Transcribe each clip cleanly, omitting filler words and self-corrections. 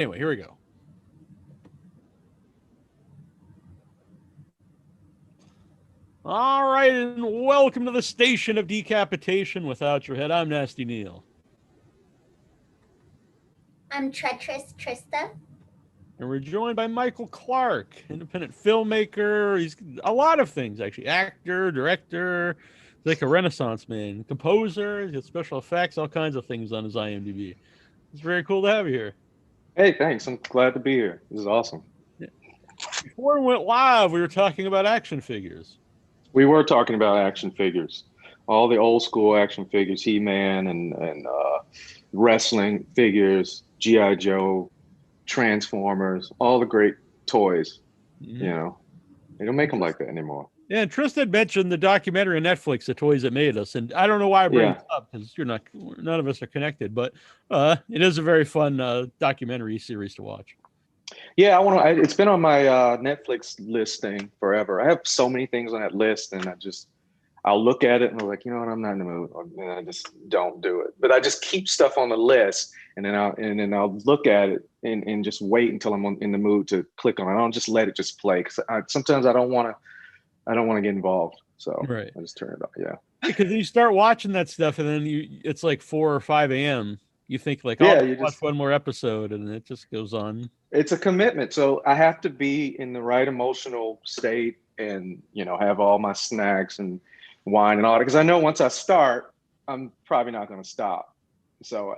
Anyway, here we go. All right, and welcome to the station of decapitation without your head. I'm Nasty Neal. I'm Treacherous Trista. And we're joined by Michael Clark, independent filmmaker. He's a lot of things, actually. Actor, director, he's like a Renaissance man. Composer, he's got special effects, all kinds of things on his IMDb. It's very cool to have you here. Hey, thanks. I'm glad to be here. This is awesome. Yeah. Before we went live, we were talking about action figures. We were talking about action figures. All the old school action figures, He-Man and wrestling figures, G.I. Joe, Transformers, all the great toys. Mm-hmm. You know, they don't make them like that anymore. Yeah, and Tristan mentioned the documentary on Netflix, The Toys That Made Us, and I don't know why I bring it up because none of us are connected, but it is a very fun documentary series to watch. Yeah, it's been on my Netflix listing forever. I have so many things on that list, and I'll look at it and I'm like, you know what, I'm not in the mood, and I just don't do it. But I just keep stuff on the list, and then I'll look at it and just wait until I'm in the mood to click on it. I don't just let it just play because sometimes I don't want to get involved, so right. I just turn it off. Yeah, because you start watching that stuff, and then it's like 4 or 5 a.m. You think like, you watch one more episode, and it just goes on. It's a commitment, so I have to be in the right emotional state, and have all my snacks and wine and all that, because I know once I start, I'm probably not going to stop. So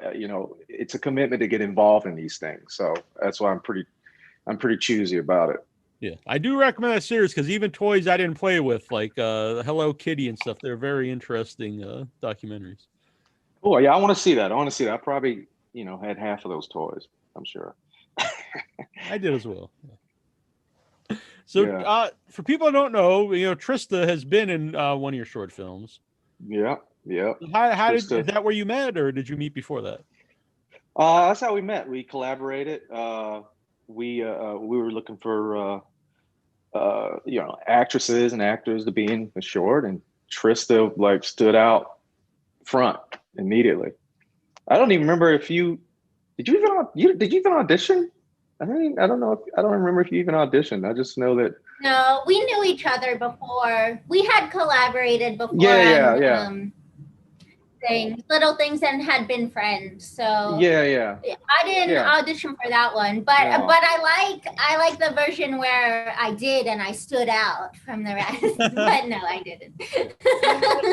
it's a commitment to get involved in these things. So that's why I'm pretty choosy about it. Yeah, I do recommend that series because even toys I didn't play with, like Hello Kitty and stuff, they're very interesting documentaries. Oh yeah, I want to see that. I probably had half of those toys, I'm sure. I did as well. So for people who don't know, Trista has been in one of your short films. Yeah. How is that where you met, or did you meet before that? That's how we met. We collaborated. We were looking for actresses and actors to be in the short, and Trista stood out front immediately. I don't even remember if did you even audition? I don't know. I don't remember if you even auditioned. I just know that. No, we knew each other before. We had collaborated before. Yeah. Little things, and had been friends. So yeah. I didn't audition for that one, but I like the version where I did and I stood out from the rest. But no, I didn't.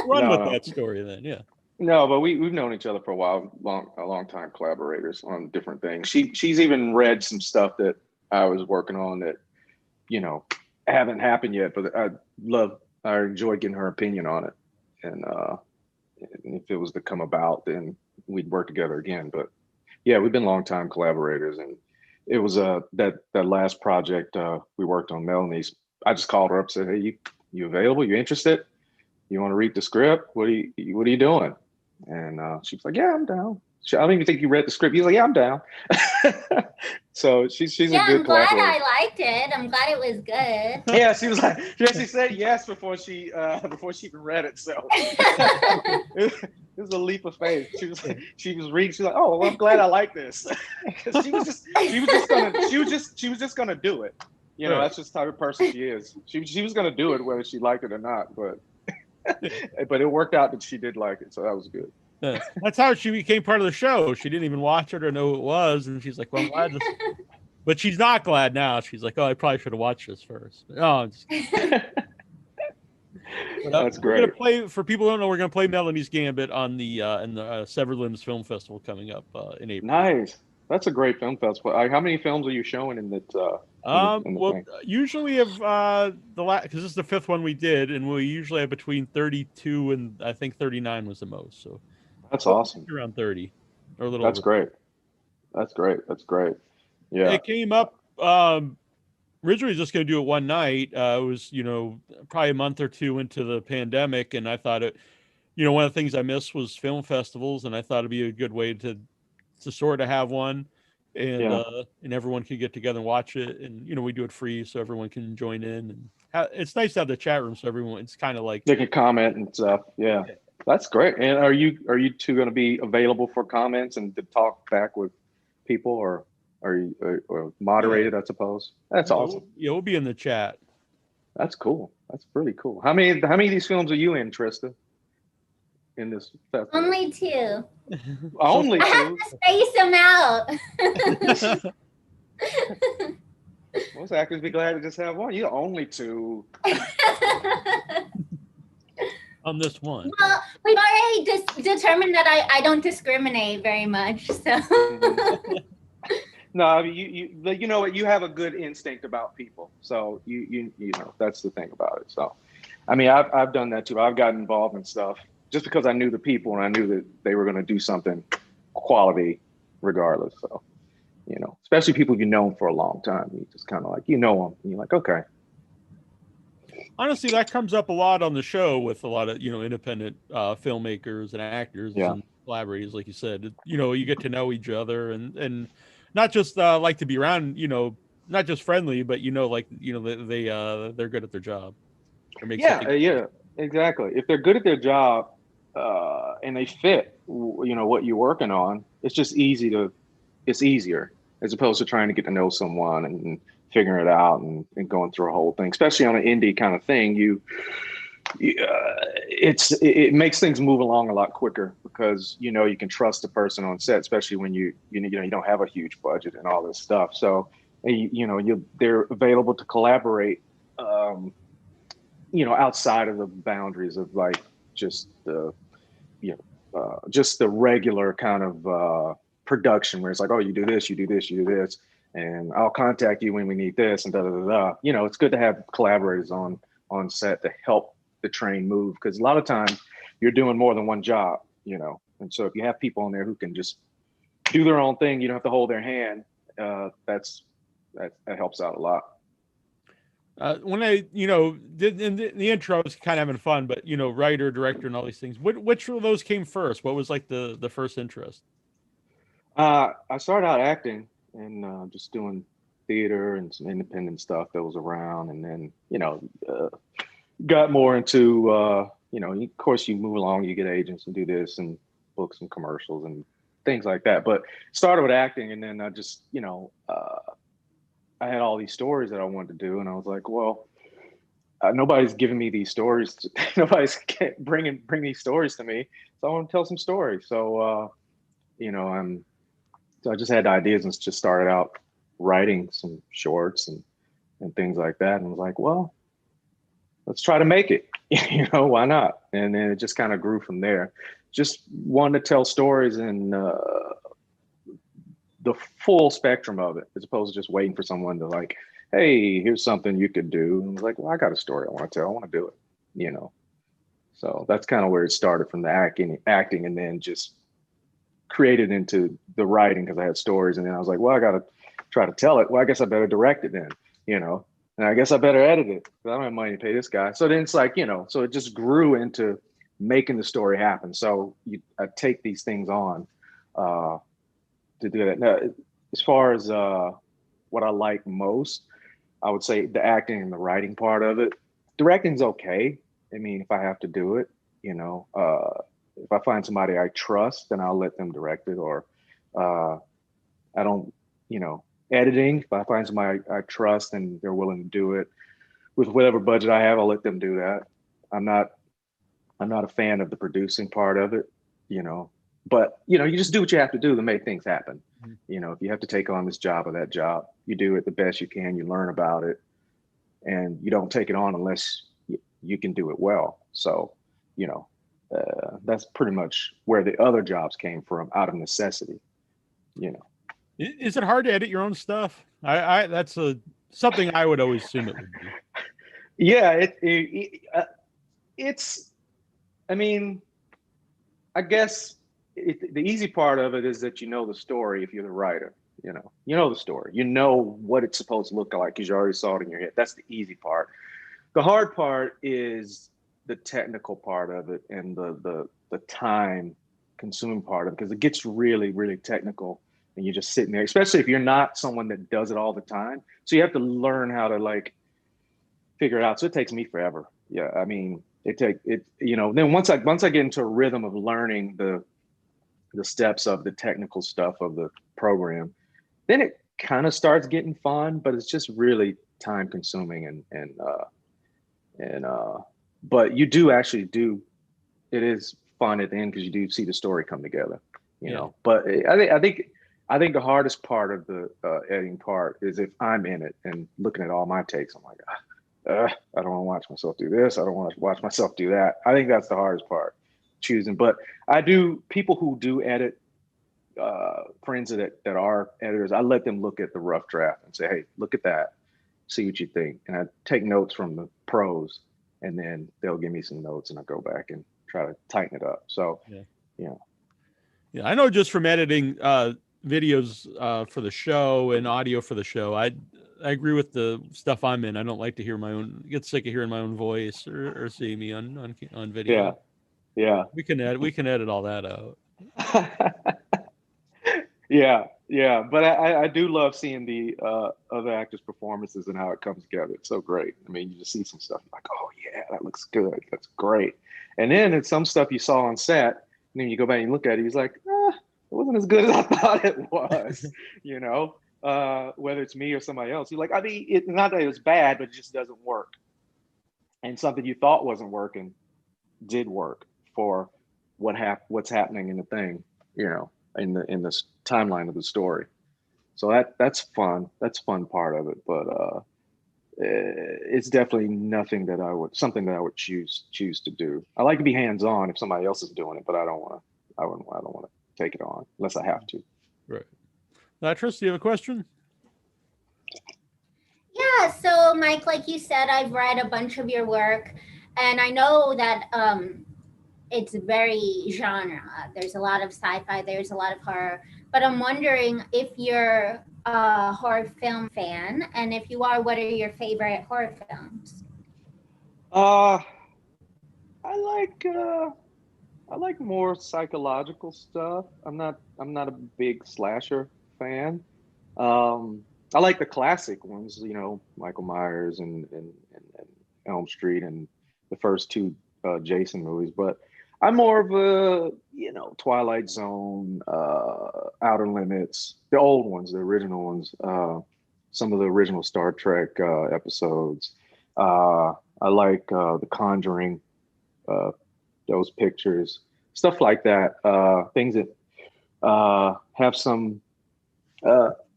Run with that story then, yeah. No, but we've known each other for a while, a long time, collaborators on different things. She's even read some stuff that I was working on that, haven't happened yet, but I enjoy getting her opinion on it. And if it was to come about, then we'd work together again. But yeah, we've been longtime collaborators, and it was that last project we worked on, Melonie's. I just called her up, said, "Hey, you available? You interested? You want to read the script? What are you doing?" And she was like, "Yeah, I'm down." I don't even think you read the script. He's like, "Yeah, I'm down." So she's a good I'm glad collaborator. I liked it. I'm glad it was good. Yeah, she was like, she said yes before she even read it. So it was a leap of faith. She was reading. She's like, "Oh, well, I'm glad I like this." Because she was just gonna do it. That's just the type of person she is. She was gonna do it whether she liked it or not, but it worked out that she did like it, so that was good. Yeah. That's how she became part of the show. She didn't even watch it or know who it was, and she's like, "Well, I'm glad this." But she's not glad now. She's like, "Oh, I probably should have watched this first." Oh, that's great. We're gonna play, for people who don't know, we're gonna play Melonie's Gambit on the in the Severed Limbs Film Festival coming up in April. Nice. That's a great film festival. How many films are you showing in that? In the thing? Usually we have because this is the 5th one we did, and we usually have between 32 and I think 39 was the most. So that's awesome. Around 30 or a little. That's great. That's great. Yeah. It came up. Originally, just going to do it one night. It was probably a month or two into the pandemic, and I thought one of the things I missed was film festivals, and I thought it'd be a good way to sort of have one, and everyone can get together and watch it, and we do it free so everyone can join in, and it's nice to have the chat room so everyone, it's kind of like they can comment and stuff. Yeah, that's great. And are you two going to be available for comments and to talk back with people, or? or moderated, I suppose. That's awesome. Yeah, we'll be in the chat. That's cool. That's pretty cool. How many of these films are you in, Trista? In this festival? Only 2. Only 2? I have to space them out. Most actors be glad to just have one. You're only 2. On this one. Well, we've already determined that I don't discriminate very much. So. Mm-hmm. No, I mean, you know what? You have a good instinct about people. So you know, that's the thing about it. So, I mean, I've done that too. I've gotten involved in stuff just because I knew the people and I knew that they were going to do something quality regardless. So, you know, especially people you've known for a long time. You just kind of like, you know them and you're like, okay. Honestly, that comes up a lot on the show with a lot of, you know, independent filmmakers and actors and collaborators, like you said. You know, you get to know each other and not just like to be around, you know, not just friendly, but, you know, like, you know, they're good at their job. Yeah, exactly. If they're good at their job and they fit, you know, what you're working on, it's just it's easier as opposed to trying to get to know someone and figuring it out and going through a whole thing, especially on an indie kind of thing. It makes things move along a lot quicker because, you know, you can trust the person on set, especially when you don't have a huge budget and all this stuff. So, they're available to collaborate, you know, outside of the boundaries of like just the regular kind of production where it's like, oh, you do this, you do this, you do this. And I'll contact you when we need this and da da da da. You know, it's good to have collaborators on set to help the train move because a lot of times you're doing more than one job, you know. And so if you have people on there who can just do their own thing, you don't have to hold their hand. That helps out a lot. When I, you know, did in the intro, I was kind of having fun, but you know, writer, director, and all these things. Which of those came first? What was like the first interest? I started out acting and just doing theater and some independent stuff that was around, and then got more into of course you move along, you get agents and do this and books and commercials and things like that. But started with acting, and then I just I had all these stories that I wanted to do, and I was like, well, nobody's giving me these stories. Nobody's bring these stories to me, so I want to tell some stories. So So I just had ideas and just started out writing some shorts and things like that. And was like, well, let's try to make it, you know, why not? And then it just kind of grew from there. Just wanted to tell stories and the full spectrum of it, as opposed to just waiting for someone to like, hey, here's something you could do. And I was like, well, I got a story I want to tell. I want to do it, you know? So that's kind of where it started, from the acting and then just created into the writing because I had stories. And then I was like, well, I got to try to tell it. Well, I guess I better direct it then, you know, and I guess I better edit it because I don't have money to pay this guy. So then it's like, you know, so it just grew into making the story happen. So I take these things on to do that. Now, as far as what I like most, I would say the acting and the writing part of it. Directing's okay. I mean, if I have to do it, you know, if I find somebody I trust, then I'll let them direct it. Or I don't, you know, editing, if I find somebody I trust and they're willing to do it with whatever budget I have, I'll let them do that. I'm not a fan of the producing part of it, you know, but you know, you just do what you have to do to make things happen. Mm-hmm. You know, if you have to take on this job or that job, you do it the best you can, you learn about it, and you don't take it on unless you can do it well. So, you know, that's pretty much where the other jobs came from, out of necessity, you know. Is it hard to edit your own stuff? I that's something I would always assume it would be. Yeah, it's, I mean, I guess the easy part of it is that you know the story if you're the writer, you know the story. You know what it's supposed to look like because you already saw it in your head. That's the easy part. The hard part is the technical part of it and the time consuming part of it, because it gets really, really technical and you're just sitting there, especially if you're not someone that does it all the time. So you have to learn how to like figure it out. So it takes me forever. Yeah, I mean, you know, then once I get into a rhythm of learning the steps of the technical stuff of the program, then it kind of starts getting fun, but it's just really time consuming and but you do actually do, it is fun at the end because you do see the story come together, you know. But I think the hardest part of the editing part is if I'm in it and looking at all my takes, I'm like, I don't want to watch myself do this. I don't want to watch myself do that. I think that's the hardest part, choosing. But people who do edit, friends that are editors, I let them look at the rough draft and say, hey, look at that, see what you think. And I take notes from the pros, and then they'll give me some notes and I go back and try to tighten it up. So, yeah, I know just from editing videos for the show and audio for the show, I agree with the stuff I'm in. I don't like to hear get sick of hearing my own voice or see me on video. Yeah. We can edit all that out. Yeah. But I do love seeing the other actors' performances and how it comes together. It's so great. I mean, you just see some stuff like, oh yeah, that looks good. That's great. And then it's some stuff you saw on set, and then you go back and look at it, he's like, it wasn't as good as I thought it was, you know, whether it's me or somebody else. You're like, I mean, it's not that it was bad, but it just doesn't work. And something you thought wasn't working did work for what's happening in the thing, you know, in the timeline of the story. So that's fun. That's fun part of it. But it's definitely something that I would choose to do. I like to be hands-on if somebody else is doing it, but I don't want to take it on unless I have to. Right. Trista, do you have a question? Yeah, so Mike, like you said, I've read a bunch of your work, and I know that it's very genre. There's a lot of sci-fi, there's a lot of horror, but I'm wondering if you're a horror film fan, and if you are, what are your favorite horror films? I like more psychological stuff. I'm not a big slasher fan. I like the classic ones, you know, Michael Myers and Elm Street and the first two Jason movies. But I'm more of a, you know, Twilight Zone, Outer Limits, the old ones, the original ones, some of the original Star Trek episodes. I like The Conjuring, those pictures, stuff like that. Things that have some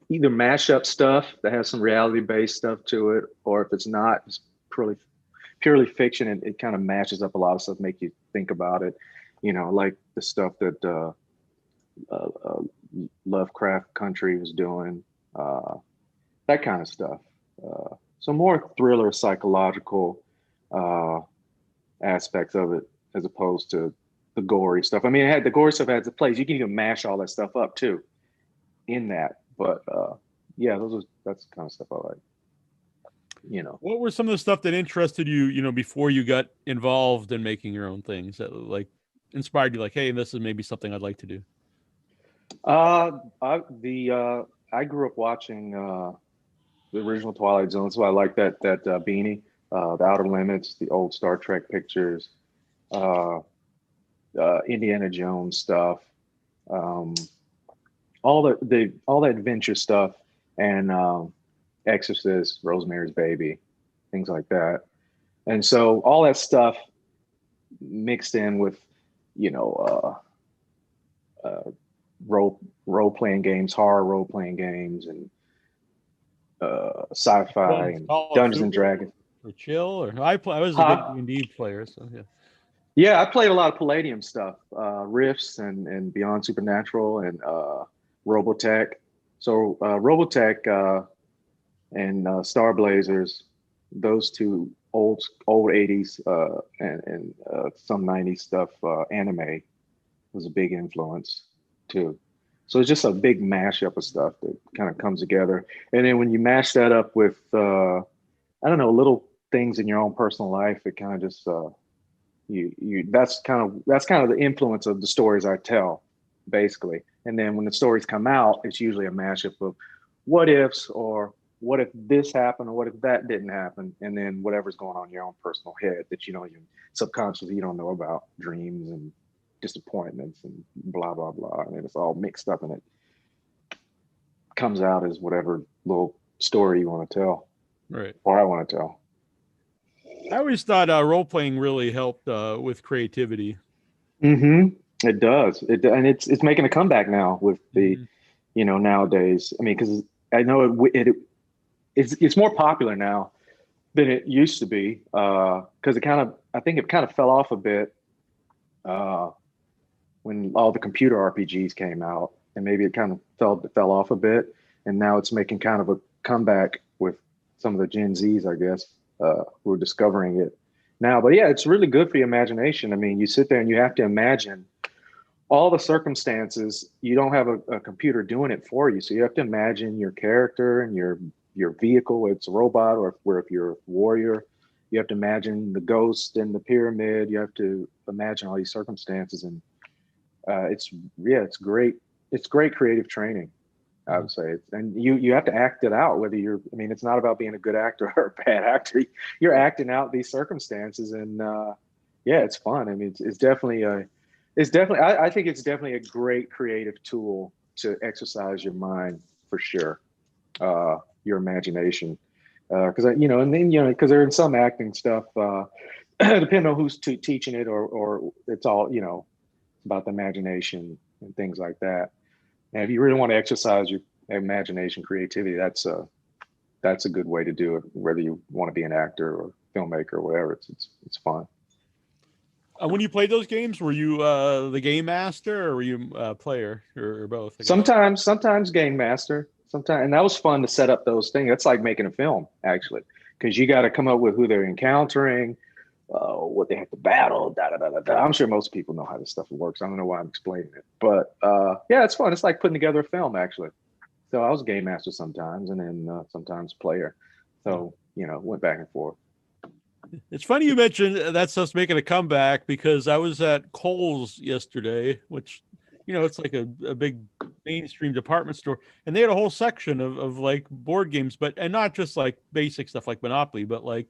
either mashup stuff that has some reality-based stuff to it, or if it's not, it's purely fiction, and it kind of mashes up a lot of stuff, make you think about it. You know, like the stuff that Lovecraft Country was doing, that kind of stuff. So more thriller, psychological aspects of it, as opposed to the gory stuff. I mean, the gory stuff has its place. You can even mash all that stuff up too in that. But yeah, that's the kind of stuff I like. You know, what were some of the stuff that interested you, you know, before you got involved in making your own things, that like inspired you, like, hey, this is maybe something I'd like to do? I grew up watching the original Twilight Zone, so I like that beanie, the Outer Limits, the old Star Trek pictures, Indiana Jones stuff, all the adventure stuff, and Exorcist, Rosemary's Baby, things like that. And so all that stuff mixed in with, you know, role playing games, horror role playing games, and sci-fi and Dungeons and Dragons. Or chill, or I was a big D&D player, so yeah. Yeah, I played a lot of Palladium stuff, Rifts and Beyond Supernatural and Robotech. So Robotech and Star Blazers, those two old 80s and some 90s stuff, anime was a big influence too. So it's just a big mashup of stuff that kind of comes together. And then when you mash that up with, I don't know, little things in your own personal life, it kind of just, that's kind of the influence of the stories I tell, basically. And then when the stories come out, it's usually a mashup of what ifs, or what if this happened, or what if that didn't happen, and then whatever's going on in your own personal head that you subconsciously you don't know about, dreams and disappointments and blah blah blah, and it's all mixed up in it. comes out as whatever little story you want to tell, Right. or I want to tell. I always thought role playing really helped with creativity. It does. And it's making a comeback now with the, Mhm. nowadays. I mean, because I know it's more popular now than it used to be. Because I think it kind of fell off a bit when all the computer RPGs came out, and maybe it kind of fell off a bit, and now it's making kind of a comeback with some of the Gen Zs, I guess, who are discovering it now. But yeah, it's really good for your imagination. I mean, you sit there and you have to imagine all the circumstances. You don't have a computer doing it for you, so you have to imagine your character and your vehicle, whether it's a robot or if you're a warrior. You have to imagine the ghost in the pyramid. You have to imagine all these circumstances, and it's great. It's great creative training, I would say. And you have to act it out, whether it's not about being a good actor or a bad actor. You're acting out these circumstances, and it's fun. I mean, it's definitely I think it's definitely a great creative tool to exercise your mind, for sure. Your imagination. Because because there in some acting stuff, depending on who's teaching it, or it's all about the imagination and things like that. And if you really want to exercise your imagination, creativity, that's a good way to do it. Whether you want to be an actor or filmmaker or whatever, it's fun. When you played those games, were you the game master, or were you a player, or both? Sometimes game master. Sometimes, and that was fun to set up those things. That's like making a film, actually, because you got to come up with who they're encountering, what they have to battle. I'm sure most people know how this stuff works. I don't know why I'm explaining it, but it's fun. It's like putting together a film, actually. So I was game master sometimes, and then sometimes player. So went back and forth. It's funny you mentioned that stuff's making a comeback, because I was at Kohl's yesterday, which, it's like a big mainstream department store, and they had a whole section of like board games, and not just like basic stuff like Monopoly, but like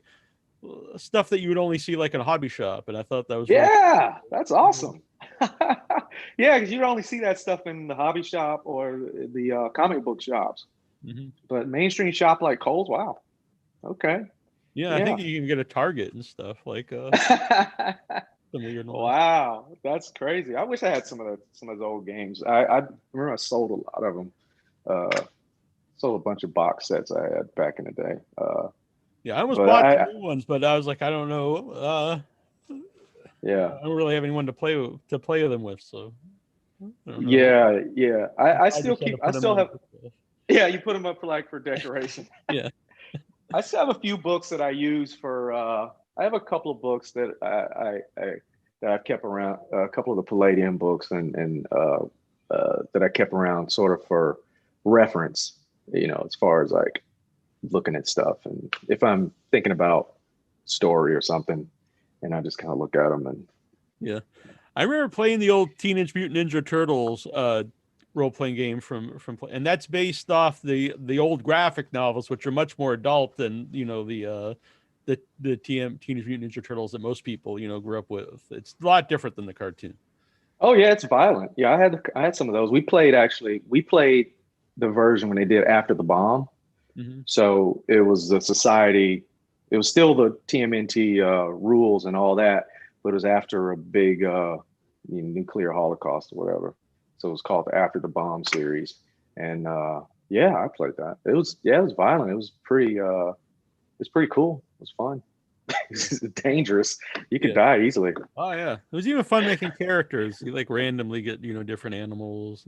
stuff that you would only see like in a hobby shop. And I thought that was really cool. That's awesome. Yeah, because you only see that stuff in the hobby shop or the comic book shops. Mm-hmm. But mainstream shop like Kohl's, wow. Okay. Yeah, I think you can get a Target and stuff like Wow, that's crazy. I wish I had some of those old games. I remember I sold a lot of them. Sold a bunch of box sets I had back in the day. I almost bought the new ones, but I was like, I don't know. Yeah, I don't really have anyone to play with them with, so. Yeah. I still have. Yeah, you put them up for decoration. Yeah. I still have a few books that I use for. I have a couple of books that that I've kept around. A couple of the Palladium books and that I kept around sort of for reference. As far as like looking at stuff, and if I'm thinking about story or something, and I just kind of look at them and. Yeah, I remember playing the old Teenage Mutant Ninja Turtles role-playing game and that's based off the old graphic novels, which are much more adult than the Teenage Mutant Ninja Turtles that most people grew up with. It's a lot different than the cartoon. Oh yeah, it's violent. Yeah, I had some of those. We played the version when they did After the Bomb. Mm-hmm. So it was the society. It was still the TMNT rules and all that, but it was after a big nuclear holocaust or whatever. So it was called the After the Bomb series. And I played that. It was violent. It was pretty cool. It was fun. It's dangerous. You could die easily. Oh yeah. It was even fun making characters. You like randomly get, different animals.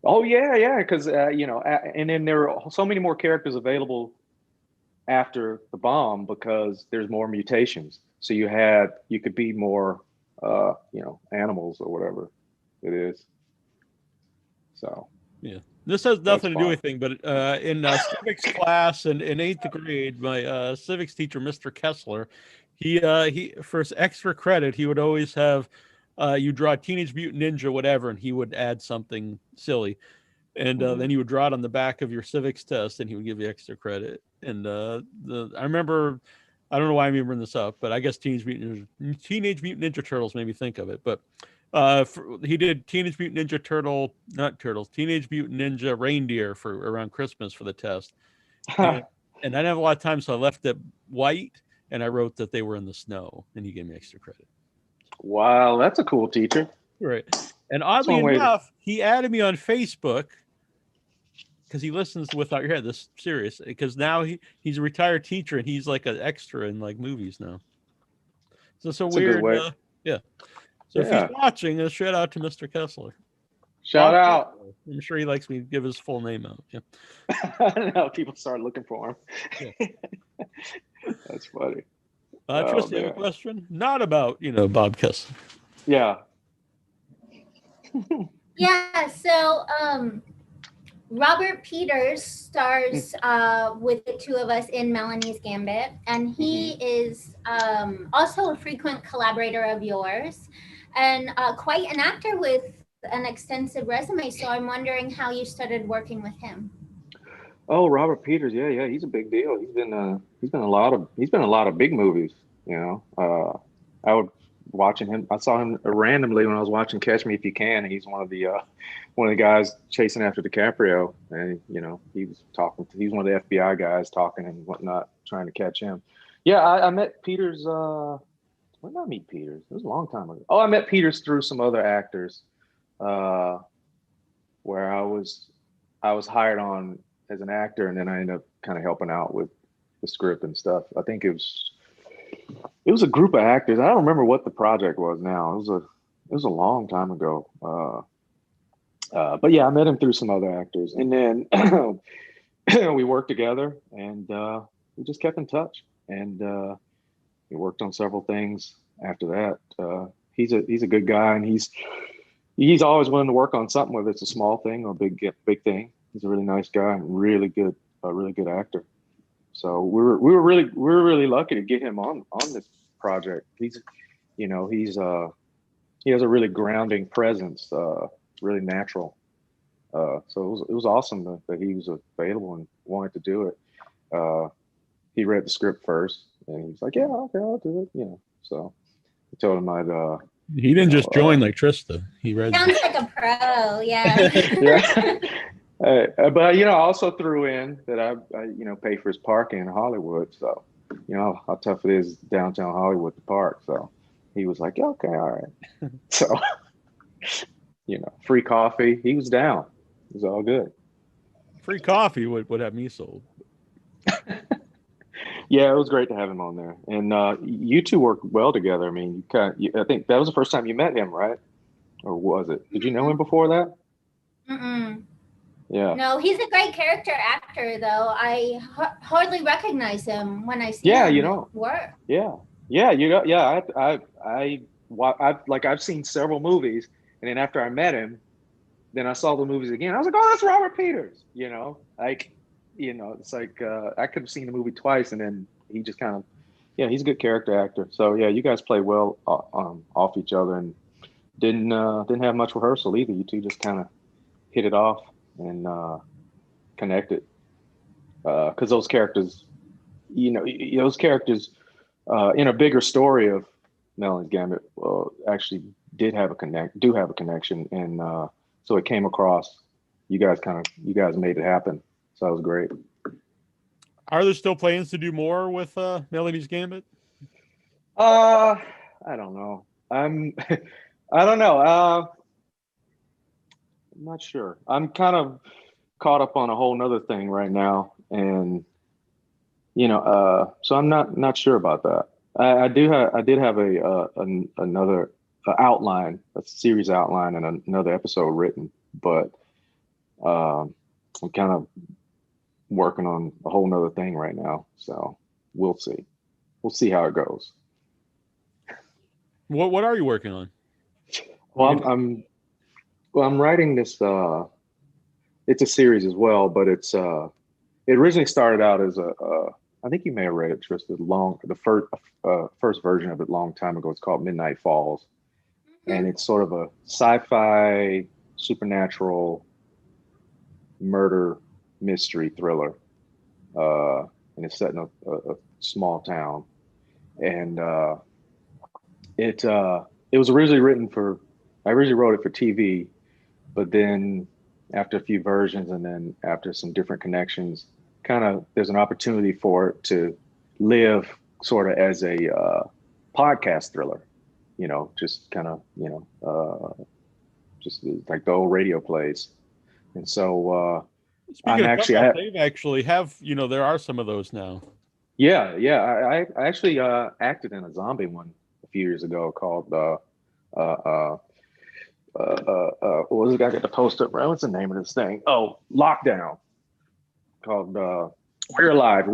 Oh yeah. Because and then there are so many more characters available after the bomb because there's more mutations. So you could be more animals or whatever it is. So yeah, this has nothing to do with anything, but in civics class in 8th grade, my civics teacher, Mr. Kessler, he for extra credit, he would always have you draw Teenage Mutant Ninja whatever, and he would add something silly, and then you would draw it on the back of your civics test, and he would give you extra credit. And I remember, I don't know why I'm remembering this up, but I guess Teenage Mutant Ninja Turtles made me think of it. But He did Teenage Mutant Ninja Teenage Mutant Ninja Reindeer for around Christmas for the test. And I didn't have a lot of time, so I left it white, and I wrote that they were in the snow, and he gave me extra credit. Wow, that's a cool teacher. Right. And oddly enough, he added me on Facebook because he listens to Without Your Head. This is serious, because now he's a retired teacher, and he's like an extra in like movies now. So it's a weird way. Yeah. So if he's watching, a shout out to Mr. Kessler. Shout out. I'm sure he likes me to give his full name out. Yeah. I don't know. People start looking for him. Yeah. That's funny. Trista, you have a question? Not about, Bob Kessler. Yeah. Yeah. So, Robert Peters stars with the two of us in Melonie's Gambit, and he is also a frequent collaborator of yours, and quite an actor with an extensive resume. So I'm wondering how you started working with him. Oh, Robert Peters, yeah, he's a big deal. He's been a lot of big movies. I was watching him. I saw him randomly when I was watching Catch Me If You Can. He's one of the guys chasing after DiCaprio, and he was talking. He's one of the FBI guys talking and whatnot, trying to catch him. Yeah, I met Peters. When did I meet Peters? It was a long time ago. Oh, I met Peters through some other actors, where I was hired on as an actor, and then I ended up kind of helping out with the script and stuff. I think it was a group of actors. I don't remember what the project was now. It was a long time ago. But yeah, I met him through some other actors, and then we worked together, and we just kept in touch, and we worked on several things after that. He's a good guy, and he's always willing to work on something, whether it's a small thing or a big thing. He's a really nice guy and really good actor. So we were really lucky to get him on this project. He has a really grounding presence, really natural. So it was awesome that he was available and wanted to do it. He read the script first, and he was like, "Yeah, okay, I'll do it." So I told him He didn't just join like Trista. He read. Sounds like a pro, yeah. Yeah. But I also threw in that I pay for his parking in Hollywood, so how tough it is downtown Hollywood to park. So he was like, yeah, okay, all right. So free coffee. He was down. It was all good. Free coffee would have me sold. Yeah, it was great to have him on there, and you two worked well together. I mean, I think that was the first time you met him, right? Or was it? Did you know him before that? Mm-mm. Yeah. No, he's a great character actor, though. I hardly recognize him when I see him work. Yeah. I've seen several movies, and then after I met him, then I saw the movies again. I was like, oh, that's Robert Peters. It's like I could have seen the movie twice, and then he just kind of, he's a good character actor. So yeah, you guys play well off each other, and didn't have much rehearsal either. You two just kind of hit it off and connected, because those characters, in a bigger story of Melonie's Gambit, actually do have a connection, and so it came across. You guys made it happen, so that was great. Are there still plans to do more with Melonie's Gambit? I don't know. I don't know. I'm not sure. I'm kind of caught up on a whole nother thing right now, and so I'm not sure about that. I did have another outline, a series outline, and another episode written, but I'm kind of working on a whole nother thing right now. So we'll see how it goes. What are you working on? Well, I'm writing this. It's a series as well, but it originally started out as I think you may have read it, Trista. The first version of it a long time ago. It's called Midnight Falls, and it's sort of a sci-fi, supernatural murder mystery thriller, and it's set in a small town, and it was originally written for I originally wrote it for TV, but then after a few versions and then after some different connections, kind of there's an opportunity for it to live sort of as a podcast thriller, just kind of, just like the old radio plays. And so Speaking of tough, they've actually have, there are some of those now. Yeah. I actually acted in a zombie one a few years ago called what was the guy got the post up? What's the name of this thing? Oh, Lockdown. Called We're Alive,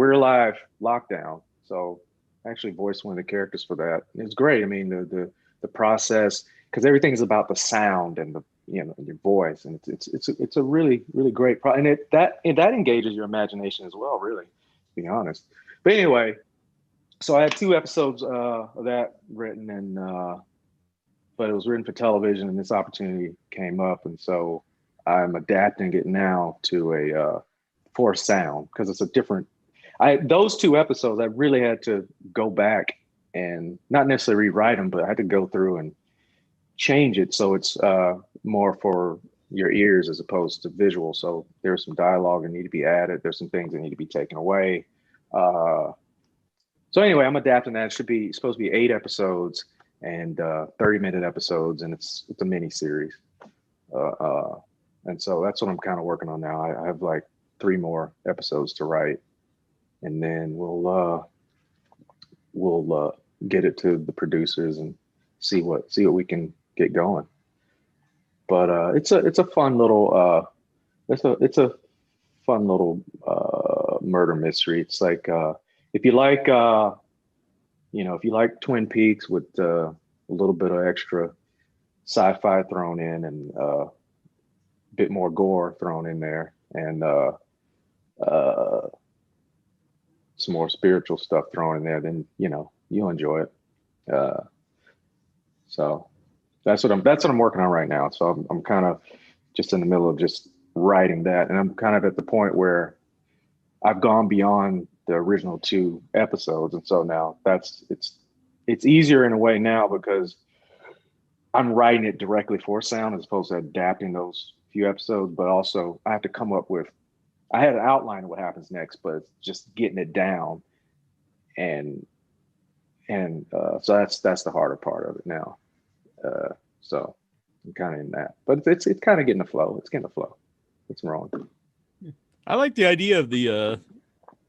Lockdown. So I actually voiced one of the characters for that. It's great. I mean, the process, because everything's about the sound and the your voice, and it's a really great and that engages your imagination as well, really, to be honest. But anyway, so I had 2 episodes of that written, and but it was written for television, and this opportunity came up, and so I'm adapting it now to for sound, because it's a different. Those 2 episodes I really had to go back and not necessarily rewrite them, but I had to go through and change it so it's more for your ears as opposed to visual. So there's some dialogue that need to be added. There's some things that need to be taken away. So anyway, I'm adapting that. It supposed to be 8 episodes and 30-minute episodes, and it's a mini series. And so that's what I'm kind of working on now. I have like 3 more episodes to write, and then we'll get it to the producers and see what we can get going. But it's a fun little murder mystery. It's like if you like Twin Peaks with a little bit of extra sci-fi thrown in and a bit more gore thrown in there, and some more spiritual stuff thrown in there, then you'll enjoy it. So that's what I'm working on right now. So I'm kind of just in the middle of just writing that, and I'm kind of at the point where I've gone beyond the original 2 episodes, and so now it's easier in a way now because I'm writing it directly for sound as opposed to adapting those few episodes. But also I have to come up with. I had an outline of what happens next, but it's just getting it down, and so that's the harder part of it now. So I'm kind of in that, but it's kind of getting the flow. It's getting the flow. What's wrong? I like the idea of the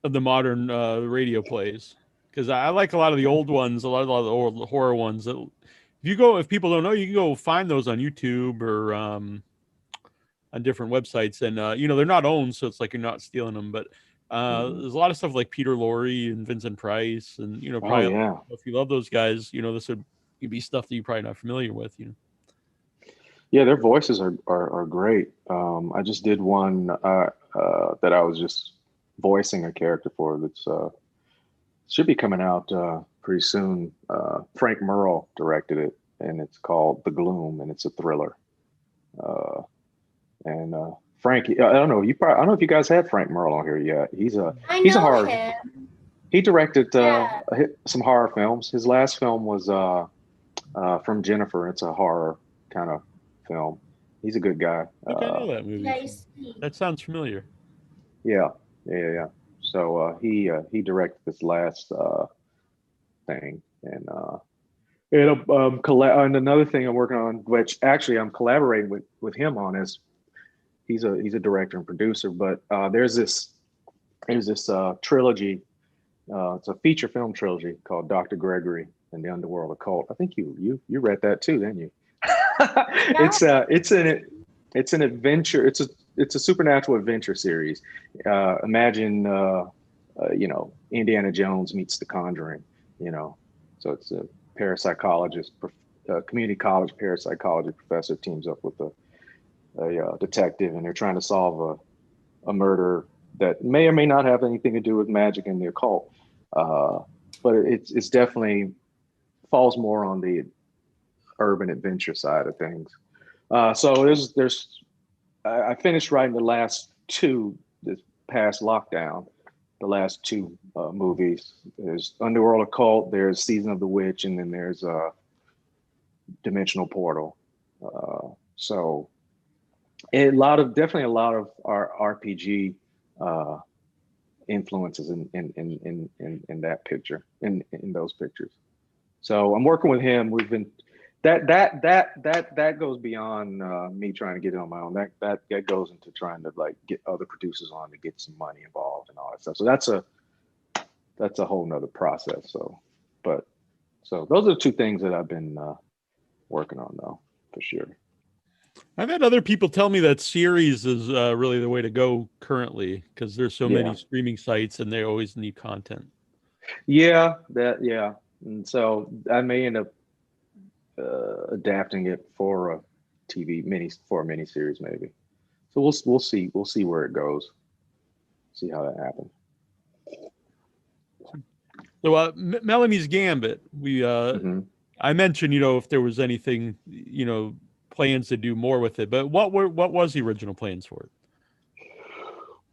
modern radio plays, because I like a lot of the old ones, a lot of the old horror ones. That if people don't know, you can go find those on YouTube or on different websites, and they're not owned, so it's like you're not stealing them. But there's a lot of stuff like Peter Lorre and Vincent Price, and probably if you love those guys, this would be stuff that you're probably not familiar with. Yeah, their voices are great. I just did one that I was just voicing a character for that's should be coming out pretty soon. Frank Merle directed it, and it's called The Gloom, and it's a thriller. And Frankie, I don't know if you guys had Frank Merle on here yet. He's a horror. Him. He directed some horror films. His last film was From Jennifer. It's a horror kind of film. He's a good guy. I know that movie. That sounds familiar. Yeah. So he directed this last thing, and another thing I'm working on, which actually I'm collaborating with him on, is he's a director and producer. But there's this trilogy. It's a feature film trilogy called Dr. Gregory and the Underworld Occult. I think you read that too, didn't you? It's an adventure. It's a supernatural adventure series. Imagine Indiana Jones meets The Conjuring. So it's a parapsychologist, community college parapsychology professor teams up with a detective, and they're trying to solve a murder that may or may not have anything to do with magic and the occult. But it's definitely falls more on the urban adventure side of things. So I finished writing the last 2 this past lockdown. The last 2 movies. There's Underworld Occult, there's Season of the Witch, and then there's Dimensional Portal. So definitely a lot of our RPG influences in that picture, in those pictures. So I'm working with him. We've been that goes beyond me trying to get it on my own. That goes into trying to like get other producers on to get some money involved and all that stuff. So that's a whole nother process. So those are the two things that I've been working on though, for sure. I've had other people tell me that series is really the way to go currently, because there's so many streaming sites and they always need content. Yeah, and so I may end up adapting it for a miniseries maybe. So we'll see where it goes. See how that happens. So Melonie's Gambit, we I mentioned, if there was anything, plans to do more with it, but what was the original plans for it?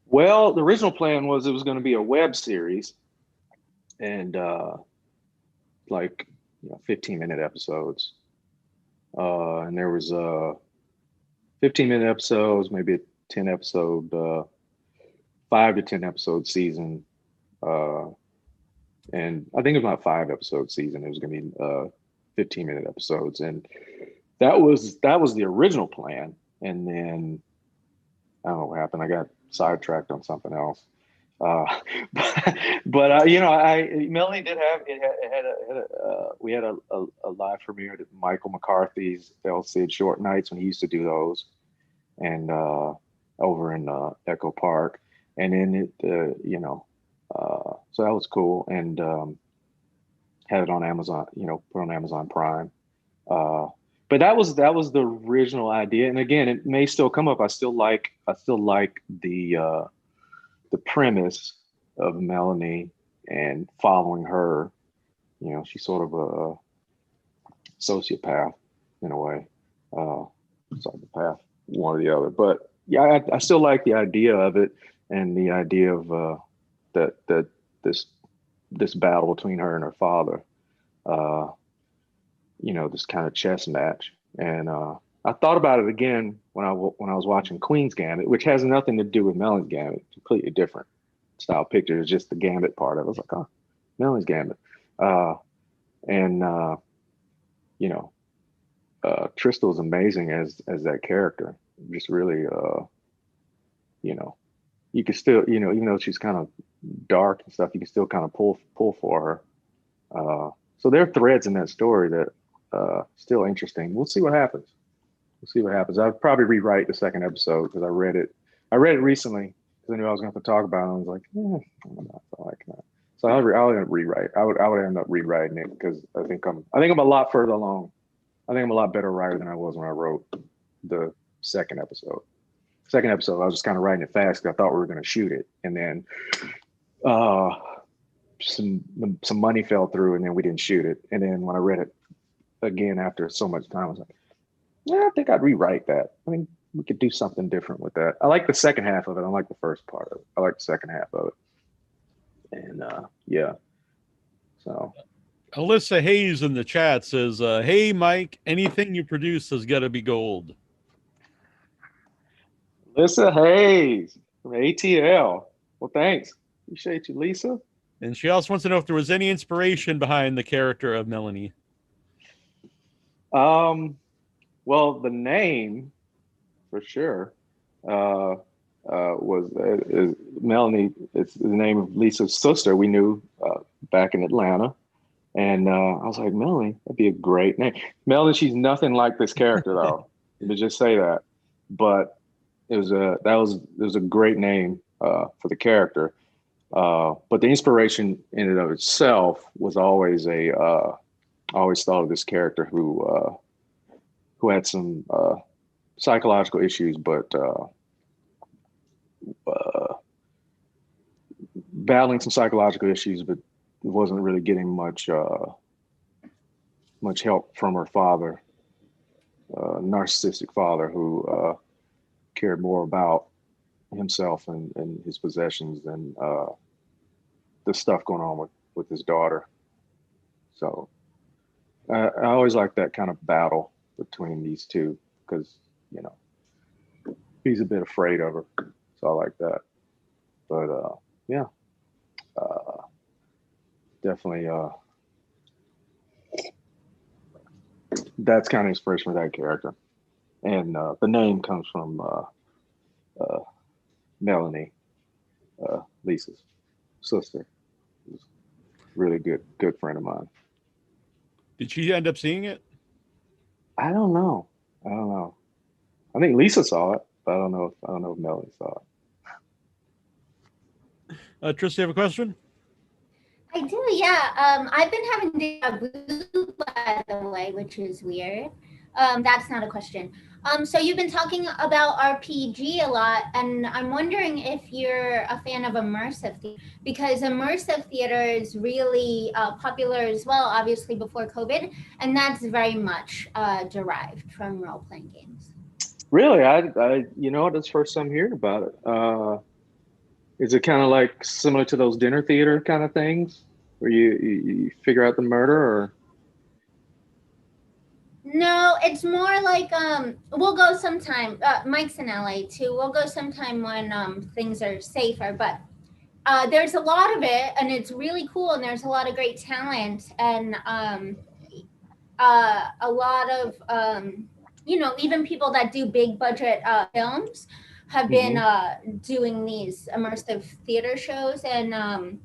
Well, the original plan was it was going to be a web series, and 15-minute episodes. And there was 15-minute episodes, maybe a 10 episode, 5 to 10 episode season. And I think it was not 5 episode season. It was going to be 15-minute episodes. And that was the original plan. And then I don't know what happened. I got sidetracked on something else. But Melonie did have we had a live premiere at Michael McCarthy's El Cid Short Nights when he used to do those, and over in Echo Park, and then it so that was cool, and had it on Amazon, put on Amazon Prime. But that was the original idea, and again, it may still come up. I still like the premise of Melonie and following her. She's sort of a sociopath in a way, psychopath, one or the other. But yeah, I still like the idea of it, and the idea of that this battle between her and her father, this kind of chess match. And I thought about it again when I was watching Queen's Gambit, which has nothing to do with Melonie's Gambit, completely different style picture. It's just the Gambit part of it. I was like, oh, Melonie's Gambit. Trista was amazing as that character. Just really, you could still, even though she's kind of dark and stuff, you can still kind of pull for her. So there are threads in that story that still interesting. We'll see what happens. I'll probably rewrite the second episode because I read it recently because I knew I was going to have to talk about it. I was like, I'm not liking that. So I'll end up rewrite. I would end up rewriting it because I think I'm a lot further along. I think I'm a lot better writer than I was when I wrote the second episode. I was just kind of writing it fast because I thought we were going to shoot it, and then some money fell through, and then we didn't shoot it. And then when I read it again after so much time, I was like, yeah, I think I'd rewrite that. I mean, we could do something different with that. I like the second half of it. I like the first part of it. I like the second half of it. And yeah. So Alyssa Hayes in the chat says, hey, Mike, anything you produce has got to be gold. Alyssa Hayes from ATL. Well, thanks. Appreciate you, Lisa. And she also wants to know if there was any inspiration behind the character of Melonie. Well, the name, for sure, is Melonie. It's the name of Lisa's sister we knew back in Atlanta. And I was like, Melonie, that'd be a great name. Melonie, she's nothing like this character, though. Let me just say that. But it was a great name for the character. But the inspiration in and of itself was always I always thought of this character who had some psychological issues, but battling some psychological issues, but wasn't really getting much help from her father, narcissistic father who cared more about himself and his possessions than the stuff going on with his daughter. So I always like that kind of battle between these two, because you know he's a bit afraid of her, so I like that. But yeah, definitely. That's kind of inspiration for that character, and the name comes from Melonie, Lisa's sister. Who's a really good friend of mine. Did she end up seeing it? I don't know. I think Lisa saw it, but I don't know if Melanie saw it. Trista, you have a question? I do, yeah. I've been having deja vu, by the way, which is weird. That's not a question. So you've been talking about RPG a lot, and I'm wondering if you're a fan of immersive theater, because immersive theater is really popular as well, obviously before COVID, and that's very much derived from role-playing games. Really, I you know, that's the first time hearing about it. Is it kind of like similar to those dinner theater kind of things, where you figure out the murder, or? No, it's more like we'll go sometime. Mike's in LA too. We'll go sometime when things are safer. But there's a lot of it, and it's really cool. And there's a lot of great talent, and a lot of you know, even people that do big budget films have been doing these immersive theater shows, and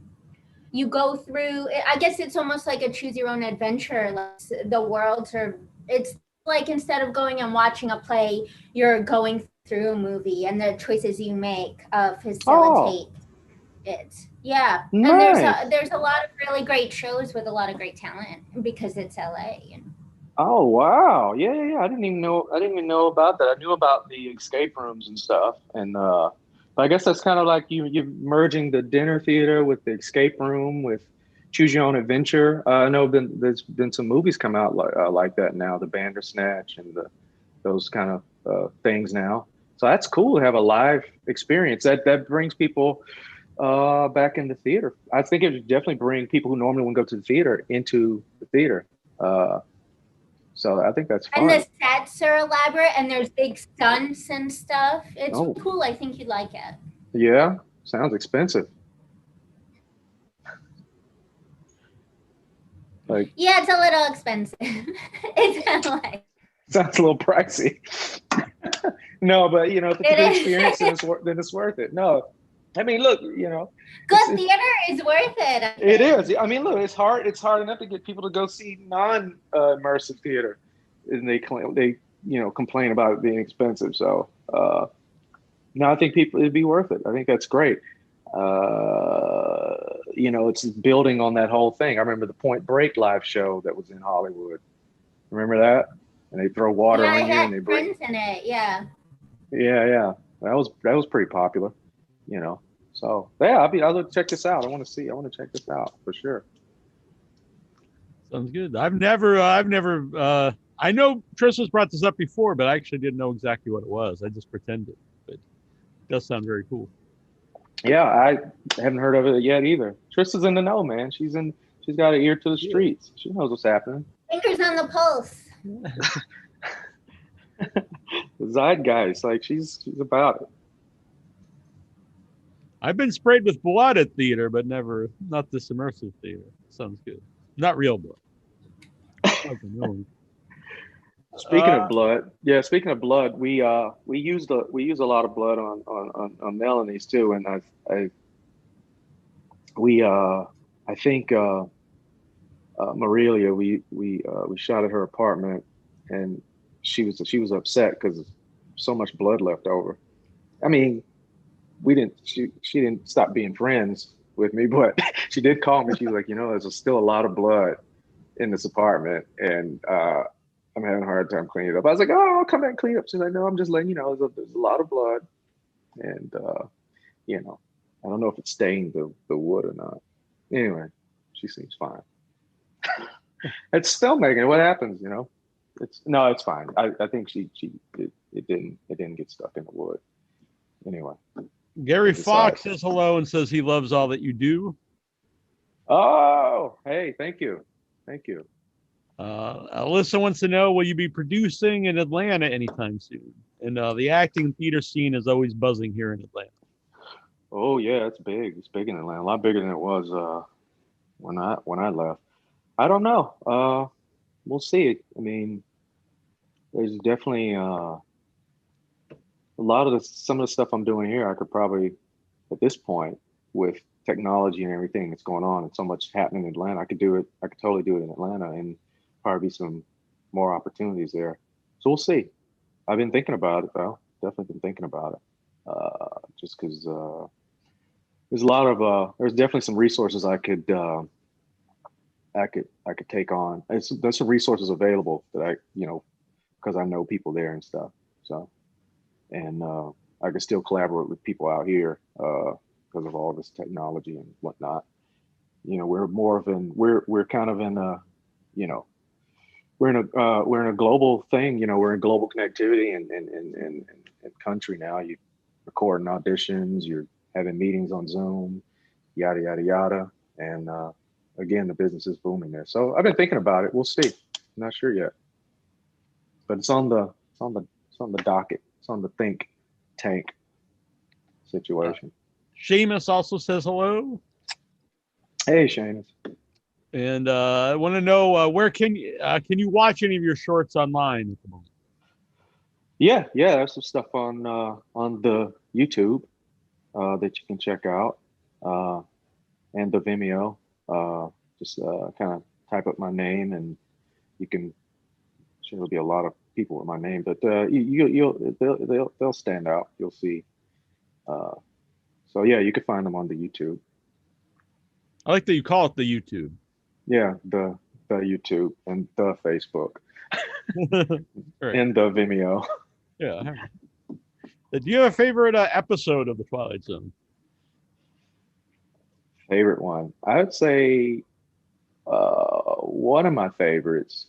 you go through. I guess it's almost like a choose your own adventure. Like the worlds are. It's like instead of going and watching a play, you're going through a movie, and the choices you make facilitate it. Yeah, Nice. and there's a lot of really great shows with a lot of great talent because it's LA. You know? Oh wow, yeah. I didn't even know about that. I knew about the escape rooms and stuff, and I guess that's kind of like you merging the dinner theater with the escape room with choose your own adventure. I know there's been some movies come out like that now, the Bandersnatch and those kind of things now. So that's cool to have a live experience. That brings people back in the theater. I think it would definitely bring people who normally wouldn't go to the theater into the theater. So I think that's fun. And the sets are elaborate, and there's big stunts and stuff. It's cool. I think you'd like it. Yeah, sounds expensive. Like, yeah, it's a little expensive. It's like sounds a little pricey. No, but you know, if it's a good experience, then it's worth it. No, I mean, look, you know, good theater is worth it. It is. I mean, look, it's hard enough to get people to go see non-immersive theater, and they complain about it being expensive. So, no, I think it'd be worth it. I think that's great. You know, it's building on that whole thing. I remember the Point Break live show that was in Hollywood. Remember that? And they throw water on you, and they break. In it, yeah. Yeah. That was pretty popular. You know. So yeah, I'll check this out. I want to check this out for sure. Sounds good. I've never I know Trista's brought this up before, but I actually didn't know exactly what it was. I just pretended, but it does sound very cool. Yeah, I haven't heard of it yet either. Trista's in the know, man. She's got an ear to the streets. She knows what's happening. Fingers on the pulse. The zeitgeist, like she's about it. I've been sprayed with blood at theater, but not this immersive theater. Sounds good. Not real blood. Speaking of blood, we use a lot of blood on Melonie's too, and I think Marilia, we shot at her apartment, and she was upset because so much blood left over. I mean, she didn't stop being friends with me, but she did call me. She was like, you know, there's still a lot of blood in this apartment, and I'm having a hard time cleaning it up. I was like, oh, I'll come back and clean it up. She's like, no, I'm just letting you know there's a lot of blood, and you know, I don't know if it stained the wood or not. Anyway, she seems fine. It's filmmaking. What happens, you know? It's fine. I think it didn't get stuck in the wood. Anyway. Gary Fox says hello and says he loves all that you do. Oh, hey, thank you. Alyssa wants to know, will you be producing in Atlanta anytime soon? And the acting theater scene is always buzzing here in Atlanta. Oh yeah, it's big. It's big in Atlanta. A lot bigger than it was when I left. I don't know. We'll see. I mean, there's definitely a lot of some of the stuff I'm doing here. I could probably, at this point, with technology and everything that's going on and so much happening in Atlanta, I could do it. I could totally do it in Atlanta, and probably be some more opportunities there. So we'll see. I've been thinking about it though. Definitely been thinking about it. Just because there's a lot of there's definitely some resources I could take on. There's some resources available that because I know people there and stuff. So and I could still collaborate with people out here because of all this technology and whatnot. We're more of we're kind of in a we're in a global thing. We're in global connectivity and country now. You recording auditions, you're having meetings on Zoom, yada yada yada, and again, the business is booming there. So I've been thinking about it. We'll see. I'm not sure yet, but it's on the docket. It's on the think tank situation. Seamus also says hello. Hey, Seamus. And I want to know where can you watch any of your shorts online at the moment? Yeah, there's some stuff on the YouTube that you can check out, and the Vimeo. Just kind of type up my name, and you can. Sure, there'll be a lot of people with my name, but they'll stand out. You'll see. So yeah, you can find them on the YouTube. I like that you call it the YouTube. Yeah, the YouTube and the Facebook Right. and the Vimeo. Yeah. Do you have a favorite episode of the Twilight Zone? Favorite one, I would say one of my favorites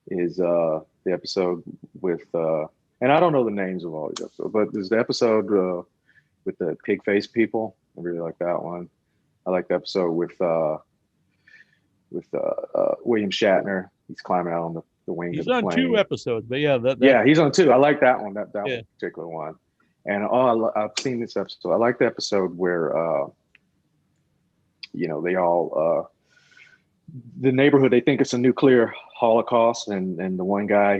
is the episode with and I don't know the names of all these episodes, but there's the episode with the pig face people. I really like that one. I like the episode with William Shatner. He's climbing out on the wing He's of the plane. on 2 episodes, but yeah, yeah, he's on 2. I like that one. That yeah. one particular one. And I've seen this episode. I like the episode where they all the neighborhood, they think it's a nuclear holocaust, and the one guy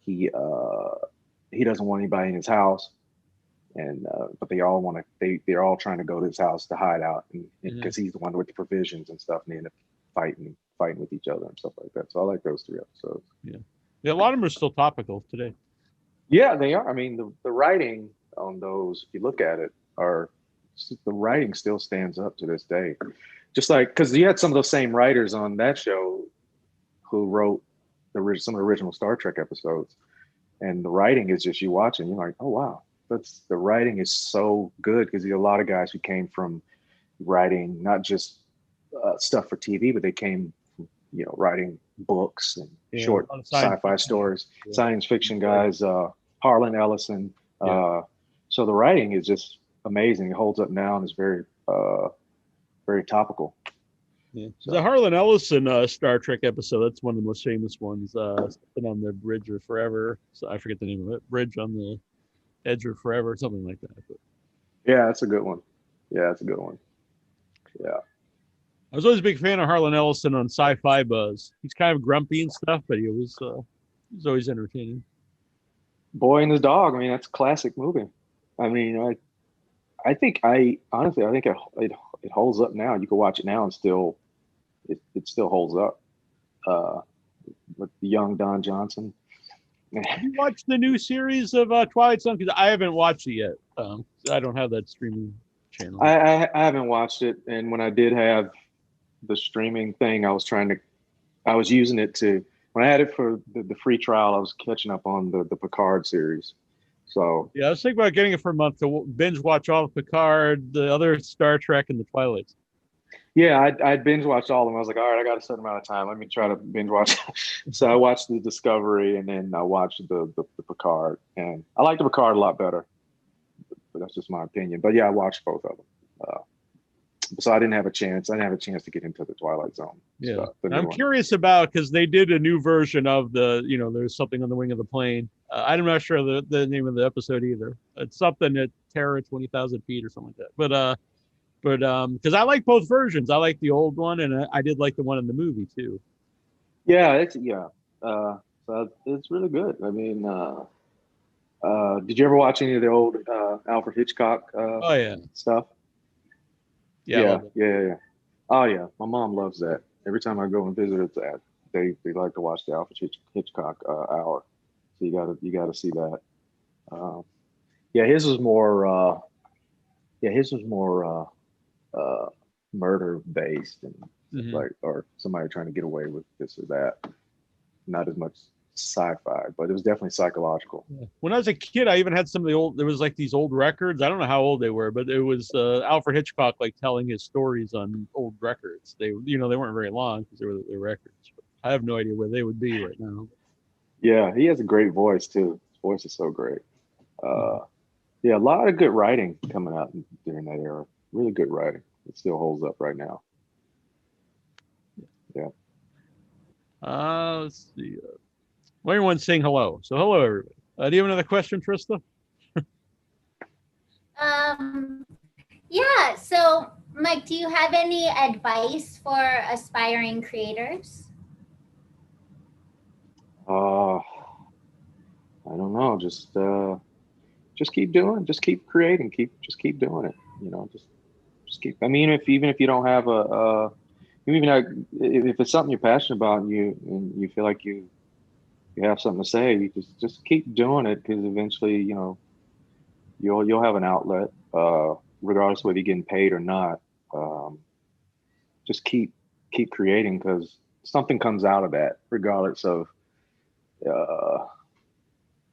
he doesn't want anybody in his house, and but they all want to. They're all trying to go to his house to hide out, and because he's the one with the provisions and stuff, and they end up fighting with each other and stuff like that. So I like those 3 episodes. Yeah, a lot of them are still topical today. Yeah, they are. I mean, the writing on those, if you look at it, the writing still stands up to this day. Just like, because you had some of those same writers on that show who wrote some of the original Star Trek episodes, and the writing is just, you watch and you're like, oh wow, the writing is so good, because there are a lot of guys who came from writing not just stuff for TV, but they came from, writing books and short sci-fi stories, science fiction guys, Harlan Ellison. So the writing is just amazing. It holds up now and is very very topical. Yeah. So. The Harlan Ellison Star Trek episode, that's one of the most famous ones. Something on the Bridge of Forever. So I forget the name of it. Bridge on the Edge of Forever, something like that. But, yeah, that's a good one. Yeah, I was always a big fan of Harlan Ellison on Sci-Fi Buzz. He's kind of grumpy and stuff, but he was always entertaining. Boy and His Dog. I mean, that's a classic movie. I mean, I think it holds up now. You can watch it now and it still holds up. With the young Don Johnson. Have you watched the new series of Twilight Zone? Because I haven't watched it yet. I don't have that streaming channel. I haven't watched it, and when I did have the streaming thing, I was using it to, when I had it for the free trial, I was catching up on the Picard series. So yeah, I was thinking about getting it for a month to binge watch all of Picard, the other Star Trek, and the Twilight. Yeah, I'd binge watched all of them. I was like, all right, I got a certain amount of time. Let me try to binge watch. So I watched the Discovery, and then I watched the Picard, and I like the Picard a lot better. But that's just my opinion. But yeah, I watched both of them. So I didn't have a chance. I didn't have a chance to get into the Twilight Zone. Yeah, stuff, the new I'm one. curious about, because they did a new version of the, there's something on the wing of the plane. I'm not sure the name of the episode either. It's something at Terror 20,000 feet or something like that. But because I like both versions. I like the old one, and I did like the one in the movie too. Yeah, so it's really good. I mean, did you ever watch any of the old Alfred Hitchcock Oh yeah, stuff? yeah, I love it. Yeah. Oh yeah, my mom loves that. Every time I go and visit her, that they like to watch the Alfred Hitchcock hour. So you gotta see that. Yeah, his was more. His was more murder based and stuff Mhm. like, or somebody trying to get away with this or that. Not as much sci-fi, but it was definitely psychological. When I was a kid, I even had some of the old. There was like these old records. I don't know how old they were, but it was Alfred Hitchcock like telling his stories on old records. They weren't very long because they were records. But I have no idea where they would be right now. Yeah, he has a great voice too. His voice is so great. Yeah, a lot of good writing coming out during that era. Really good writing. It still holds up right now. Yeah. Let's see. Well, everyone's saying hello. So hello, everybody. Do you have another question, Trista? Yeah. So, Mike, do you have any advice for aspiring creators? I don't know. Just keep doing. Just keep creating. Just keep doing it. Just keep. I mean, even if you don't have if it's something you're passionate about and you feel like you have something to say, you just keep doing it, because eventually, you'll have an outlet, regardless of whether you're getting paid or not. Just keep creating, because something comes out of that, regardless of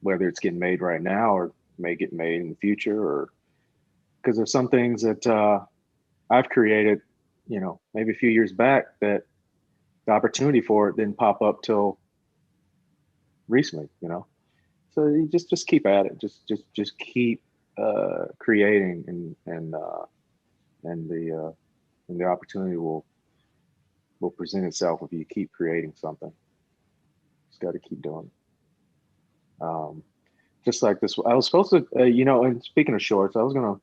whether it's getting made right now or may get made in the future, or because there's some things that I've created, maybe a few years back, that the opportunity for it didn't pop up till recently. So you just keep at it. Just keep creating, and the opportunity will present itself if you keep creating something. Just got to keep doing it. Just like this, I was supposed to, and speaking of shorts, I was gonna,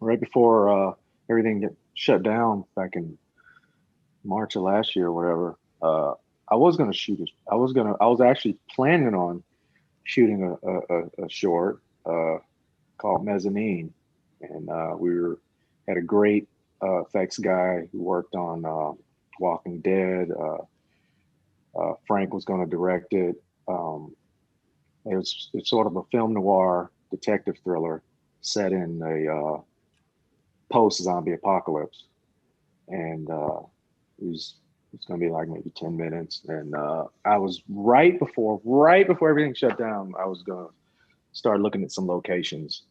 right before everything get shut down back in March of last year or whatever. I was gonna shoot it. I was actually planning on shooting a short called Mezzanine, and had a great effects guy who worked on Walking Dead. Frank was going to direct it. It's sort of a film noir detective thriller set in a post-zombie apocalypse, and it's going to be like maybe 10 minutes. And I was right before everything shut down, I was going to start looking at some locations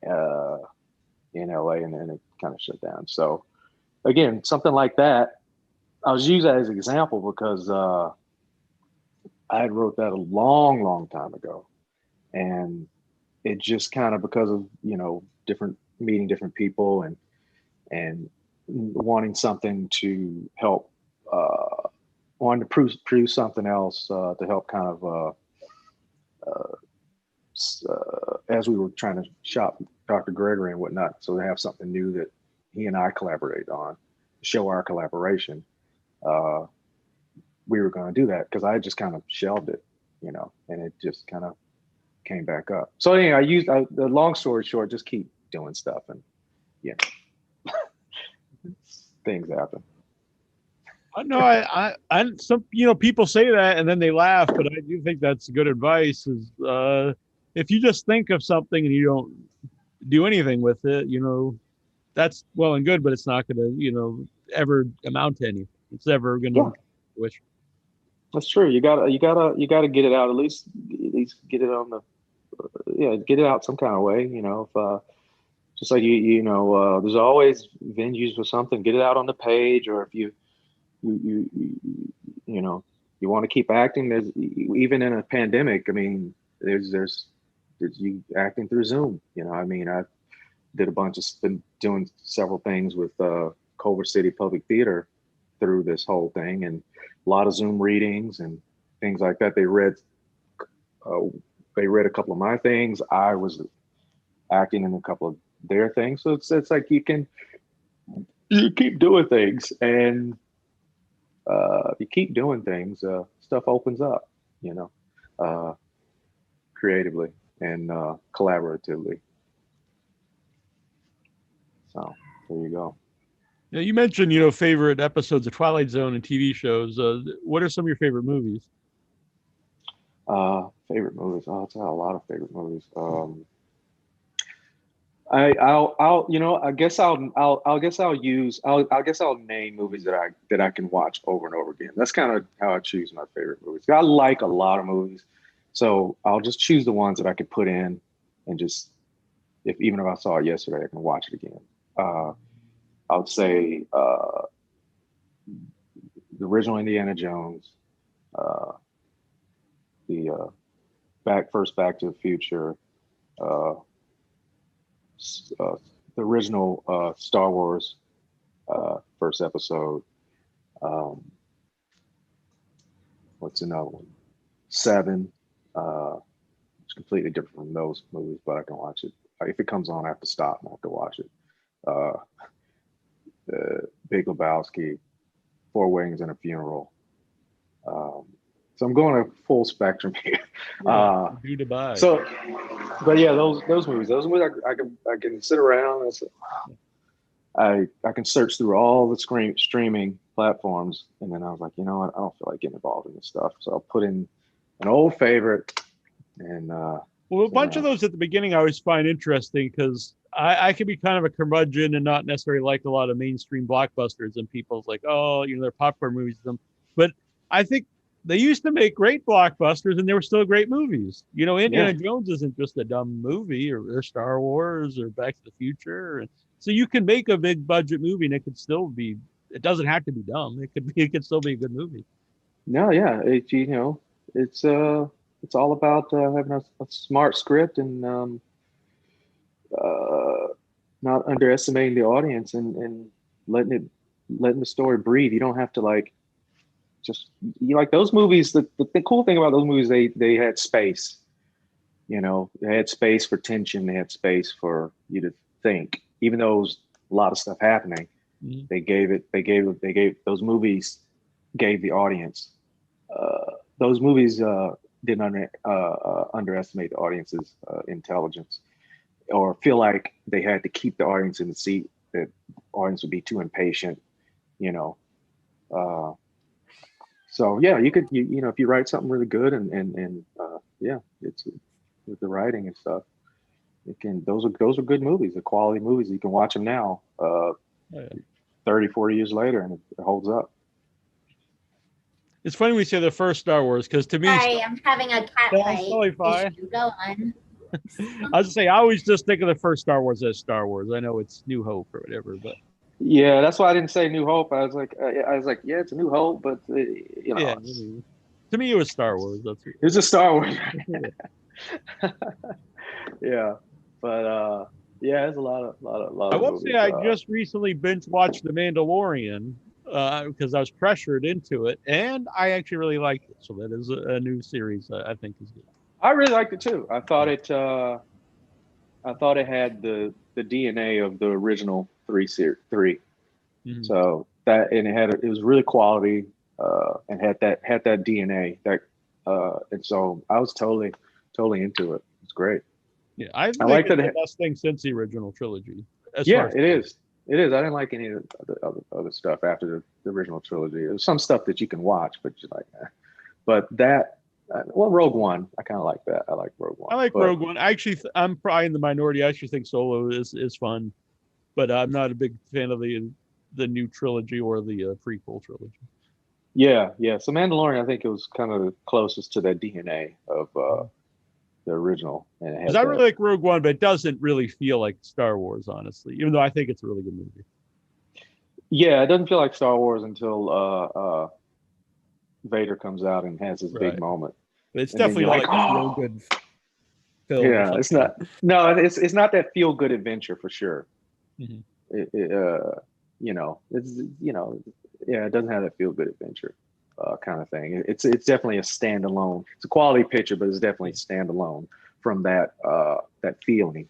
in LA, and then it kind of shut down. So again, something like that, I was using that as an example because I had wrote that a long time ago, and it just kind of, because of meeting different people and wanting something to help, wanting to produce something else to help kind of as we were trying to shop Dr. Gregory and whatnot, so they have something new that he and I collaborate on, show our collaboration. We were going to do that because I just kind of shelved it, and it just kind of came back up. So anyway, the long story short, just keep doing stuff, and things happen. No, I some people say that and then they laugh, but I do think that's good advice. Is if you just think of something and you don't do anything with it, that's well and good, but it's not going to ever amount to anything. It's never going to. Which that's true. You gotta get it out, at least get it on the get it out some kind of way. If just like there's always venues for something. Get it out on the page, or if you want to keep acting. There's, even in a pandemic, I mean, there's you acting through Zoom. I've been doing several things with Culver City Public Theater through this whole thing, and a lot of Zoom readings and things like that. They read a couple of my things. I was acting in a couple of their things. So it's like you keep doing things, and if you keep doing things, stuff opens up, creatively and collaboratively. So there you go. Now, you mentioned, favorite episodes of Twilight Zone and TV shows. What are some of your favorite movies? Favorite movies. Oh, I've got a lot of favorite movies. I guess I'll name movies that I can watch over and over again. That's kind of how I choose my favorite movies. I like a lot of movies, so I'll just choose the ones that I could put in and just, even if I saw it yesterday, I can watch it again. I would say the original Indiana Jones, the first Back to the Future, the original Star Wars first episode. What's another one? Seven. It's completely different from those movies, but I can watch it. If it comes on, I have to stop and I have to watch it. Big Lebowski, Four Weddings and a Funeral. So I'm going a full spectrum here. So, but yeah, those movies I can sit around and I can search through all the streaming platforms, and then I was like, you know what, I don't feel like getting involved in this stuff, so I'll put in an old favorite. And a bunch of those at the beginning I always find interesting, because I can be kind of a curmudgeon and not necessarily like a lot of mainstream blockbusters, and people's like, oh, they're popcorn movies to them. But I think they used to make great blockbusters, and they were still great movies. Indiana Jones isn't just a dumb movie, or Star Wars, or Back to the Future. And so you can make a big budget movie, and it could still be. It doesn't have to be dumb. It could still be a good movie. No, yeah, it's all about having a smart script and not underestimating the audience and letting the story breathe. You don't have to like those movies. The cool thing about those movies, they had space. They had space for tension. They had space for you to think, even though there was a lot of stuff happening. Mm-hmm. Those movies gave the audience. Those movies didn't underestimate the audience's intelligence, or feel like they had to keep the audience in the seat. That the audience would be too impatient, So yeah, you could, if you write something really good and it's with the writing and stuff, those are good movies, the quality movies. You can watch them now, 30, 40 years later, and it holds up. It's funny we say the first Star Wars, because to me, sorry, I'm having a cat fight. Go on. I was to say, I always just think of the first Star Wars as Star Wars. I know it's New Hope or whatever, but yeah, that's why I didn't say New Hope. I was like, yeah, it's a New Hope, but yeah, to me it was Star Wars. That's it was a Star Wars. Yeah, but yeah, it's a lot of. I will say I just recently binge watched The Mandalorian because I was pressured into it, and I actually really liked it. So that is a new series I think is good. I really liked it too. I thought it had the DNA of the original three. Mm-hmm. So that, and it was really quality and had that DNA that and so I was totally into it. It's great. Yeah, I like the best thing since the original trilogy. Yeah, it is. It is. I didn't like any of the other stuff after the original trilogy. There's some stuff that you can watch, but you're like, but that. Rogue One, I kind of like that. I like Rogue One. Rogue One. Actually, I'm probably in the minority. I actually think Solo is fun, but I'm not a big fan of the new trilogy or the prequel trilogy. Yeah. So Mandalorian, I think it was kind of the closest to that DNA of the original. Because I really like Rogue One, but it doesn't really feel like Star Wars, honestly, even though I think it's a really good movie. Yeah, it doesn't feel like Star Wars until Vader comes out and has his big moment. But it's definitely like real good. film. Yeah, it's not. No, it's not that feel good adventure for sure. Mhm. You know, yeah, it doesn't have that feel good adventure kind of thing. It's definitely a standalone. It's a quality picture, but it's definitely standalone from that that feeling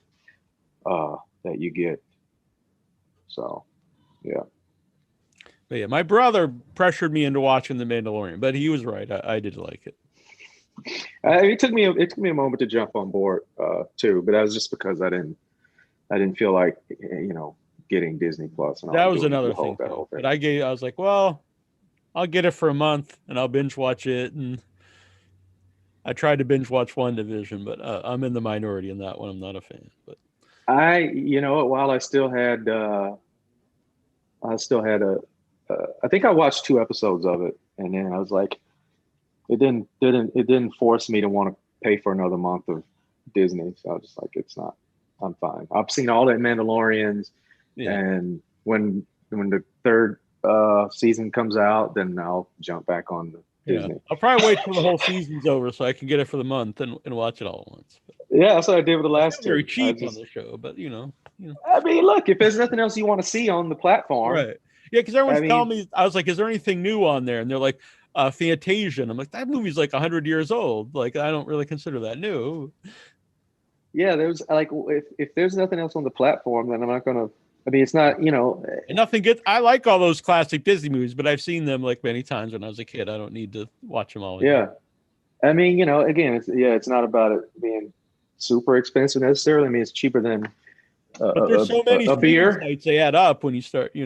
that you get. So, yeah. But yeah, my brother pressured me into watching The Mandalorian, but he was right. I did like it. It took me a moment to jump on board too, but that was just because I didn't feel like getting Disney Plus and That was another thing too. But I was like, well, I'll get it for a month and I'll binge watch it. And I tried to binge watch WandaVision, but I'm in the minority in that one. I'm not a fan. But while I still had I think I watched 2 episodes of it, and then I was like, it didn't force me to want to pay for another month of Disney. So I was just like, it's not. I'm fine. I've seen all that Mandalorians, and when the 3rd season comes out, then I'll jump back on the Disney. I'll probably wait till the whole season's over so I can get it for the month and watch it all at once. But yeah, that's what I did with the last 2. Very cheap on the show, but I mean, look, if there's nothing else you want to see on the platform, right? Yeah, because everyone's telling me, I was like, is there anything new on there? And they're like, Fantasia. And I'm like, that movie's like 100 years old. Like, I don't really consider that new. Yeah, there's like, if there's nothing else on the platform, then I'm not gonna. I mean, it's not, And nothing good. I like all those classic Disney movies, but I've seen them like many times when I was a kid. I don't need to watch them all again. Yeah, I mean, again, it's not about it being super expensive necessarily. I mean, it's cheaper than but there's so many a beer. Sites they add up when you start,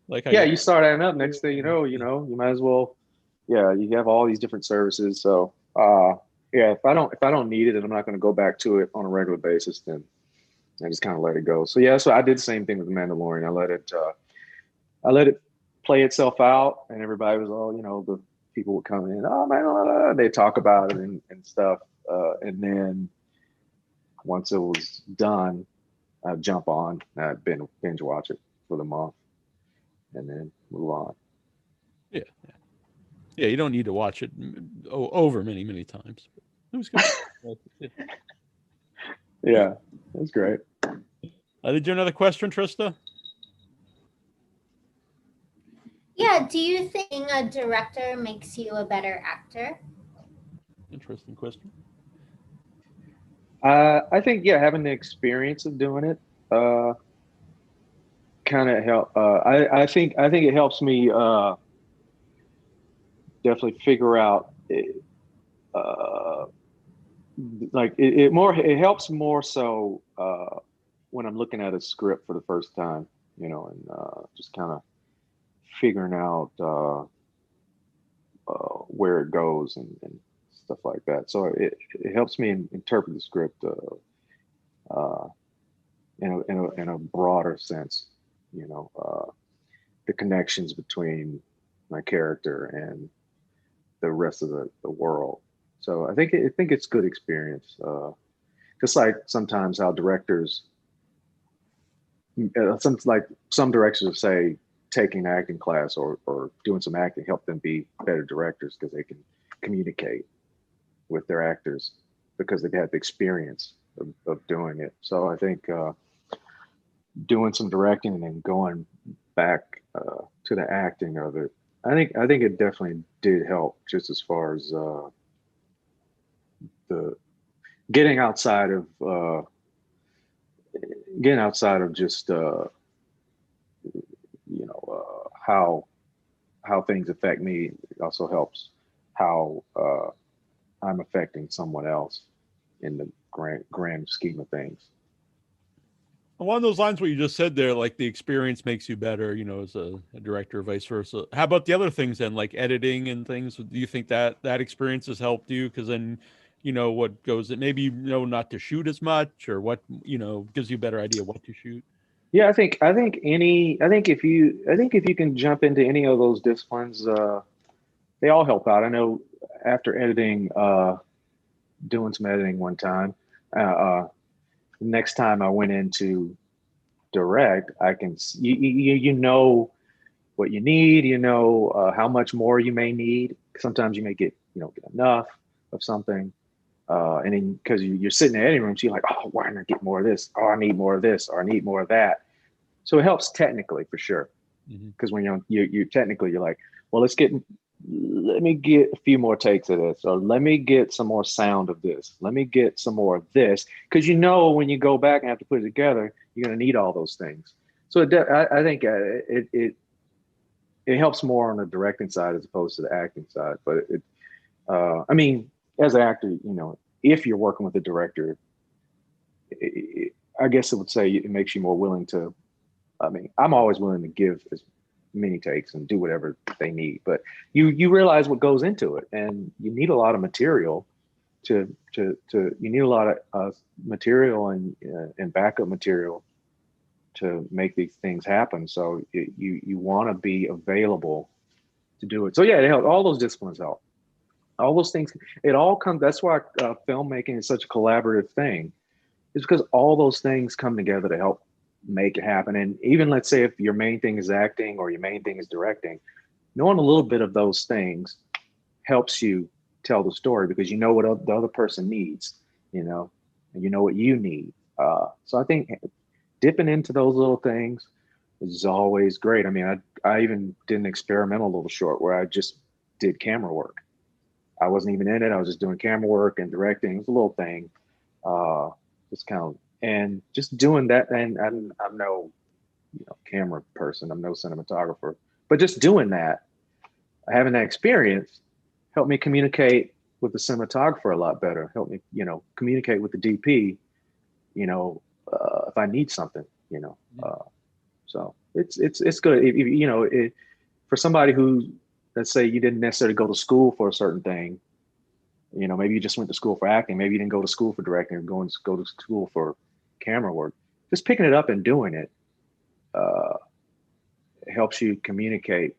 like you start adding up. Next thing you know, you might as well. Yeah, you have all these different services. So, yeah, if I don't need it and I'm not going to go back to it on a regular basis, then I just kind of let it go. So yeah, so I did the same thing with The Mandalorian. I let it play itself out, and everybody was all, the people would come in, oh man, they talk about it and stuff, and then once it was done, I'd jump on, I'd binge watch it for the month, and then move on. Yeah, you don't need to watch it over many, many times. It was good. Yeah, that's great. Did you have another question, Trista? Yeah, do you think being a director makes you a better actor? Interesting question. I think, having the experience of doing it kind of help. I think it helps me definitely figure out it helps more so when I'm looking at a script for the first time, and just kind of figuring out where it goes and stuff like that. So it helps me interpret the script in a broader sense, the connections between my character and the rest of the world. So I think it's good experience. Just like sometimes how directors, some directors will say taking an acting class or doing some acting help them be better directors because they can communicate with their actors because they've had the experience of doing it. So I think doing some directing and then going back to the acting of it, I think it definitely did help just as far as the getting outside of just how things affect me. It also helps how I'm affecting someone else in the grand scheme of things. Along those lines, what you just said there, like the experience makes you better, as a director, or vice versa. How about the other things then, like editing and things? Do you think that experience has helped you? Because then, what goes it maybe not to shoot as much, or what gives you a better idea what to shoot. Yeah, I think if you can jump into any of those disciplines, they all help out. I know after editing, doing some editing one time, next time I went into direct, I can you know what you need, how much more you may need. Sometimes you may get enough of something, And then because you're sitting in the editing room, so you're like, oh, why not get more of this? Oh, I need more of this, or I need more of that. So it helps technically for sure. Because when you're technically, you're like, well, let me get a few more takes of this, or let me get some more sound of this. Let me get some more of this. Because when you go back and have to put it together, you're going to need all those things. So I think it helps more on the directing side as opposed to the acting side. But I mean, as an actor, if you're working with a director, I guess it would say it makes you more willing to. I mean, I'm always willing to give as many takes and do whatever they need, but you realize what goes into it, and you need a lot of material you need a lot of material and backup material to make these things happen. So you want to be available to do it. So yeah, it helps. All those disciplines help. All those things, it all comes. That's why filmmaking is such a collaborative thing. It's because all those things come together to help make it happen. And even let's say if your main thing is acting or your main thing is directing, knowing a little bit of those things helps you tell the story, because you know what the other person needs, and you know what you need. So I think dipping into those little things is always great. I mean, I even did an experimental little short where I just did camera work. I wasn't even in it. I was just doing camera work and directing. It was a little thing. Just kind of, and just doing that. And I'm no, camera person. I'm no cinematographer, but just doing that, having that experience helped me communicate with the cinematographer a lot better. Helped me, communicate with the DP, if I need something, so it's good. If, for somebody who, let's say you didn't necessarily go to school for a certain thing, maybe you just went to school for acting, maybe you didn't go to school for directing, or go to school for camera work, just picking it up and doing it, it helps you communicate,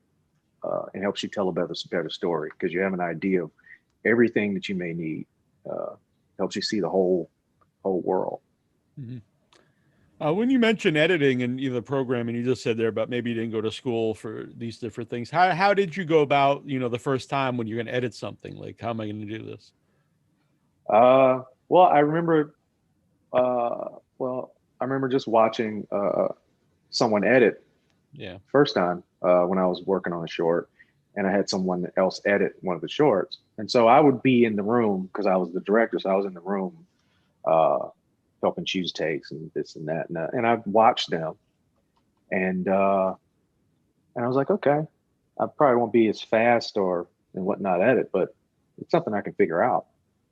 and helps you tell a better story, because you have an idea of everything that you may need. Helps you see the whole world. Mm-hmm. When you mentioned editing and the programming, you just said there about maybe you didn't go to school for these different things. How did you go about, the first time when you're going to edit something? Like, how am I going to do this? Well, I remember just watching someone edit. Yeah. First time when I was working on a short, and I had someone else edit one of the shorts, and so I would be in the room because I was the director, so I was in the room helping choose takes and this and that, and I watched them, and I was like, okay, I probably won't be as fast and whatnot at it, but it's something I can figure out.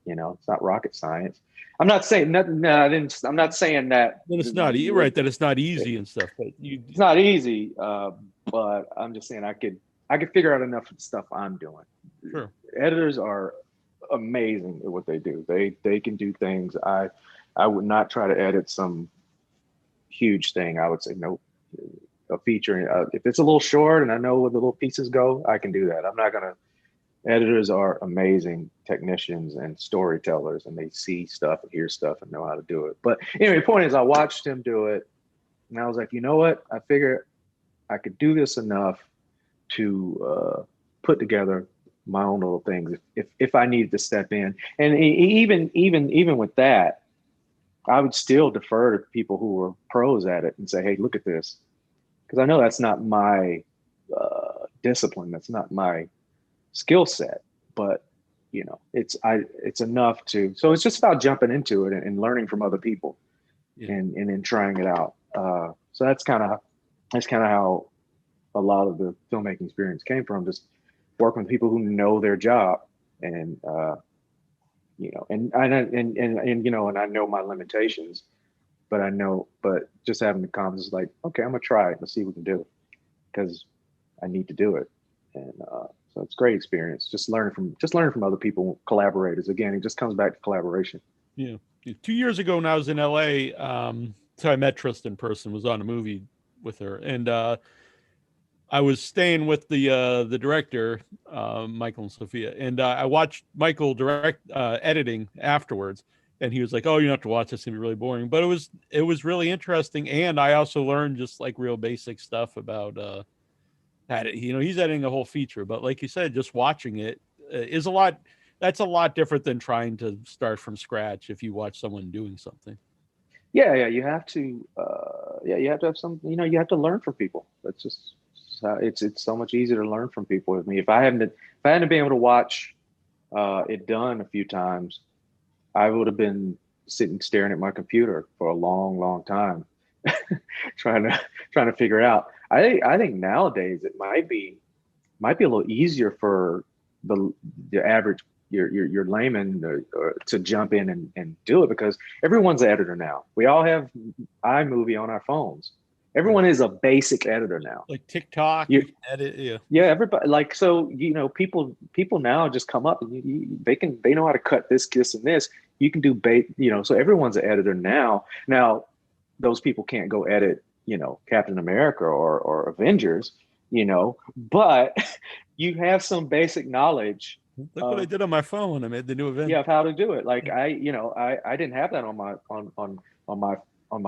It's not rocket science. I'm not saying nothing. No, I'm not saying that. Then it's not right. That it's not easy and stuff. But it's not easy. But I'm just saying I could figure out enough of the stuff I'm doing. Sure. Editors are amazing at what they do. They can do things. I would not try to edit some huge thing. I would say nope. A feature. If it's a little short and I know where the little pieces go, I can do that. I'm not gonna. Editors are amazing technicians and storytellers, and they see stuff and hear stuff and know how to do it. But anyway, the point is, I watched him do it, and I was like, you know what? I figure I could do this enough to put together my own little things if I needed to step in. And even with that, I would still defer to people who were pros at it and say, hey, look at this, because I know that's not my discipline. That's not my skill set, but it's enough to. So it's just about jumping into it and learning from other people, and then trying it out. So that's kind of how a lot of the filmmaking experience came from. Just working with people who know their job, and and I know my limitations, but just having the confidence, like, okay, I'm gonna try it. Let's see what we can do, because I need to do it. And so it's a great experience. Just learning from other people, collaborators. Again, it just comes back to collaboration. Yeah. 2 years ago when I was in LA, so I met Trista in person, was on a movie with her, and I was staying with the director, Michael and Sophia, and I watched Michael direct editing afterwards, and he was like, "Oh, you don't have to watch this; it's gonna be really boring." But it was really interesting, and I also learned just like real basic stuff about he's editing a whole feature, but like you said, just watching it is a lot that's a lot different than trying to start from scratch if you watch someone doing something. Yeah, you have to. You have to have some. You have to learn from people. That's just how it's so much easier to learn from people. I mean, if I hadn't been able to watch it done a few times, I would have been sitting staring at my computer for a long, long time, trying to figure it out. I think nowadays it might be a little easier for the average your layman to jump in and do it, because everyone's an editor now. We all have iMovie on our phones. Everyone is a basic editor now. Like TikTok, you can edit. Yeah, everybody, like, so people now just come up and they know how to cut this, and this. You can do so everyone's an editor now. Now, those people can't go edit Captain America or Avengers, but you have some basic knowledge. Look what I did on my phone. I made the new event. Yeah, of how to do it. Like I didn't have that on my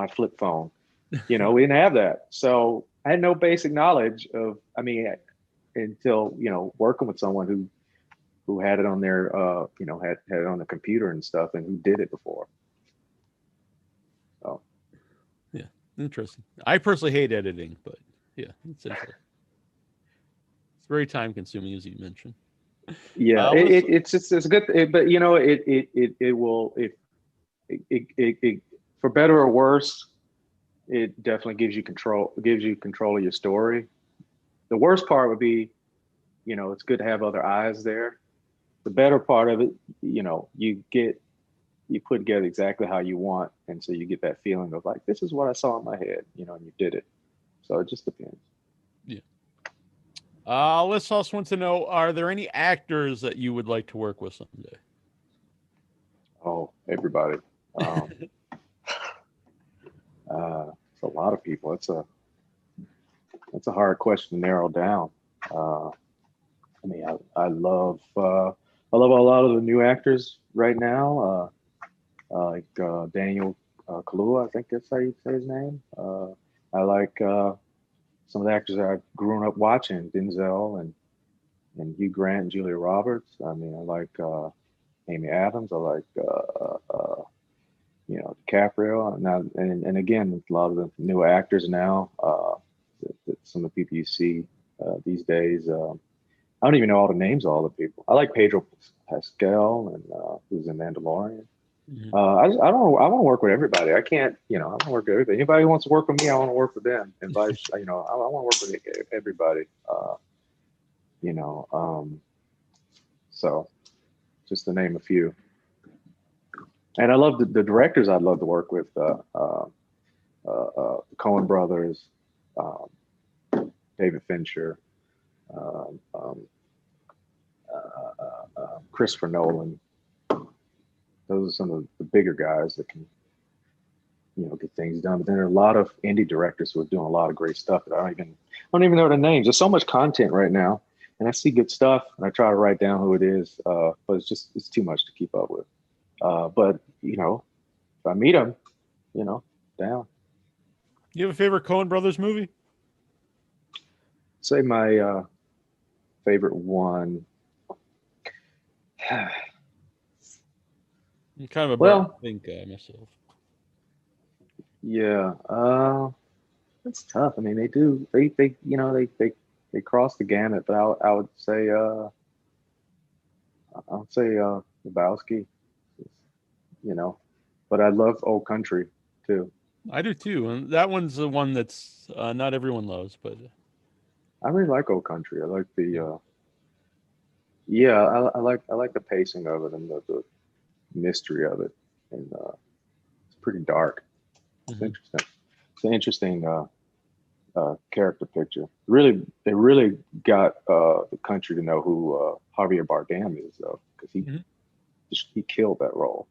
flip phone. We didn't have that. So I had no basic knowledge of, until, working with someone who had it on their, had it on the computer and stuff, and who did it before. So. Yeah. Interesting. I personally hate editing, but yeah, it's interesting. It's very time consuming, as you mentioned. Yeah, it's a good, but it will, for better or worse, it definitely gives you control of your story. The worst part would be, it's good to have other eyes there. The better part of it, you put together exactly how you want, and so you get that feeling of like, this is what I saw in my head, and you did it. So it just depends. Yeah. Let's also want to know, are there any actors that you would like to work with someday? Oh, everybody. It's a lot of people. It's a hard question to narrow down. I love a lot of the new actors right now. Like Daniel Kaluuya, I think that's how you say his name. I like some of the actors that I've grown up watching, Denzel and Hugh Grant and Julia Roberts. I like Amy Adams. I like DiCaprio. And again, a lot of the new actors now. Some of the people you see these days. I don't even know all the names of all the people. I like Pedro Pascal, and who's in Mandalorian. Mm-hmm. I want to work with everybody. I can't, I want to work with everybody. Anybody who wants to work with me, I want to work with them. And vice, I want to work with everybody. So just to name a few. And I love the directors I'd love to work with. Coen brothers, David Fincher, Christopher Nolan. Those are some of the bigger guys that can, get things done. But then there are a lot of indie directors who are doing a lot of great stuff that I don't even know their names. There's so much content right now, and I see good stuff, and I try to write down who it is, but it's too much to keep up with. But if I meet them, down. You have a favorite Coen Brothers movie? Say my favorite one. I'm kind of a think myself. Yeah, that's tough. They do. They cross the gamut. But I would say Lebowski. But I love Old Country too. I do too, and that one's the one that's not everyone loves, but I really like Old Country. I like the I like the pacing of it and the mystery of it, and it's pretty dark. It's interesting. It's an interesting character picture. It really got the country to know who Javier Bardem is, though, because he killed that role.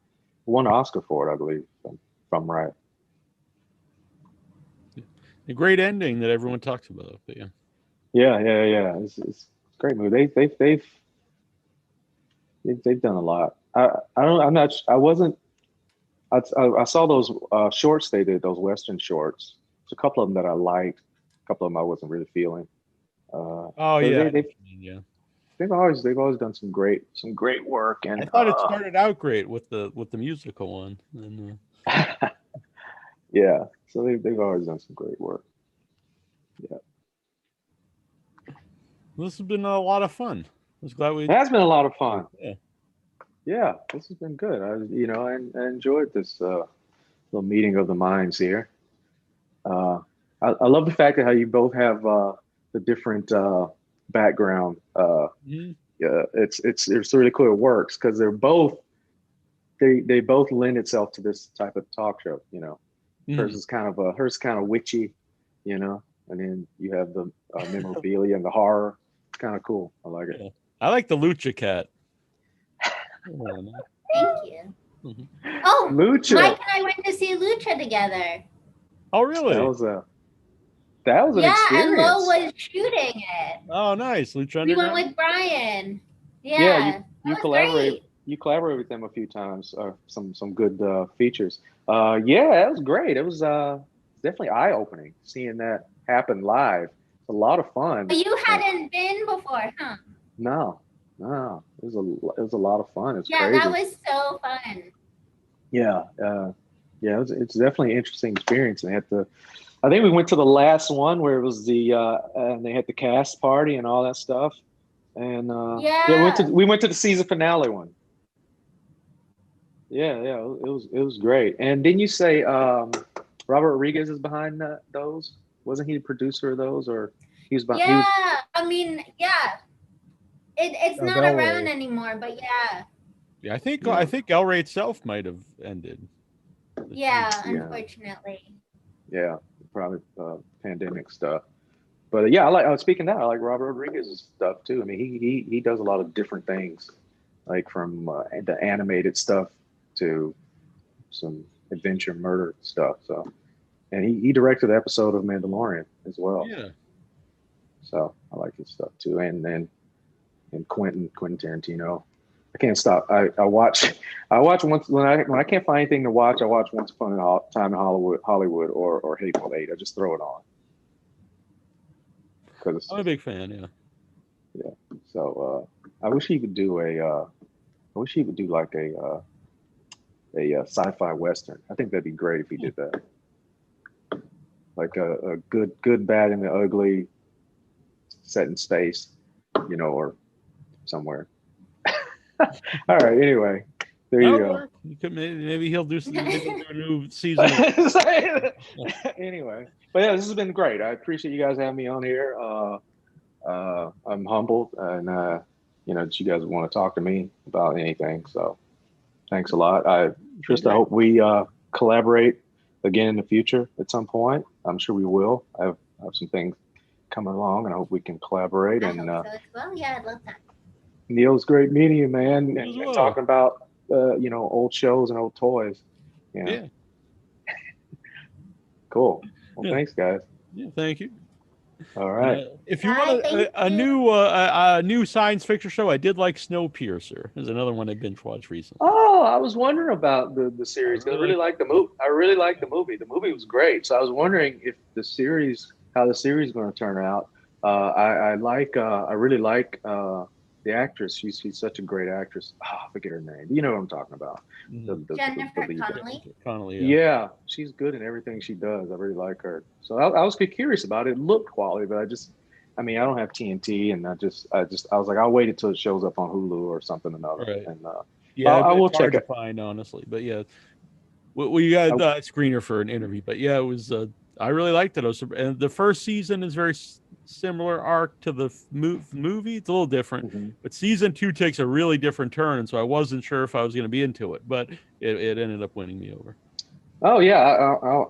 Won an Oscar for it, I believe, if I'm right. A great ending that everyone talks about, but yeah. Yeah. It's a great movie. They've done a lot. I saw those shorts they did, those Western shorts. There's a couple of them that I liked. A couple of them I wasn't really feeling. They've they've always done some great work. And I thought it started out great with the musical one, and yeah, so they've always done some great work. Yeah, this has been a lot of fun. I was glad we. it has been a lot of fun. Yeah. Yeah, this has been good. I enjoyed this little meeting of the minds here. I love the fact that how you both have the different background. Mhm. Yeah, it's really cool. It works because they're both they both lend itself to this type of talk show. Hers is kind of witchy, and then you have the memorabilia and the horror. It's kind of cool. I like it. Yeah. I like the Lucha cat. Thank you. Mhm. Oh, Lucha. Mike and I went to see Lucha together. Oh, really? That was an Yeah, experience. and Lo was shooting it. Oh, nice. Lucha We went Underground. with Brian. Yeah, Yeah, you that was collaborate. great. You collaborate with them a few times. Some good features. Yeah, that was great. It was definitely eye opening seeing that happen live. It's a lot of fun. But you hadn't been before, huh? No, it was a lot of fun. It's Yeah, crazy. that was so fun. Yeah, it's definitely an interesting experience. And I think we went to the last one where it was and they had the cast party and all that stuff. And we went to the season finale one. Yeah, it was great. And didn't you say Robert Rodriguez is behind those? Wasn't he the producer of those, or he was behind? Yeah, I mean, yeah. It's Oh, not that around way. anymore, but yeah. Yeah, I think El Rey itself might have ended. Yeah, Yeah. unfortunately. Yeah, probably pandemic stuff. But yeah, I was speaking now. I like Robert Rodriguez's stuff too. I mean, he does a lot of different things, like from the animated stuff to some adventure murder stuff. So, and he directed the episode of Mandalorian as well. Yeah. So I like his stuff too. And Quentin Tarantino. I can't stop. I watch once when I can't find anything to watch. I watch Once Upon a Time in Hollywood or Hateful Eight. I just throw it on. Because I'm a big fan. Yeah. Yeah. So I wish he could do like a sci-fi western. I think that'd be great if he did that. Like a good, bad, and the ugly, set in space, or somewhere. All right. Anyway, there you go. Work. You could maybe he'll do a new season. Anyway, but yeah, this has been great. I appreciate you guys having me on here. I'm humbled, and that you guys want to talk to me about anything. So, thanks a lot. Trista, I hope we collaborate again in the future at some point. I'm sure we will. I have some things coming along, and I hope we can collaborate. I And hope so as well. Yeah, I'd love that. Neal's great meeting you, man, and well. talking about old shows and old toys. Yeah. Cool. Well, Yeah. Thanks, guys. Yeah. Thank you. All right. If you All want right, a new science fiction show, I did like Snowpiercer. There's another one I binge watched recently. Oh, I was wondering about the series. I really liked the movie. I really liked the movie. The movie was great. So I was wondering if how the series is going to turn out. I really like the actress. She's such a great actress. I forget her name. You know what I'm talking about. Jennifer lead. Connelly. Connelly. Yeah, she's good in everything she does. I really like her. So I was curious about it. It looked quality, but I don't have TNT, and I was like, I'll wait until it shows up on Hulu or something another. Right. And Yeah, I will it's hard check to find, honestly. But yeah, we got a screener for an interview. But yeah, it was. I really liked it. And the first season is very similar arc to the movie. It's a little different, but season 2 takes a really different turn, and so I wasn't sure if I was going to be into it, but it ended up winning me over. Oh yeah,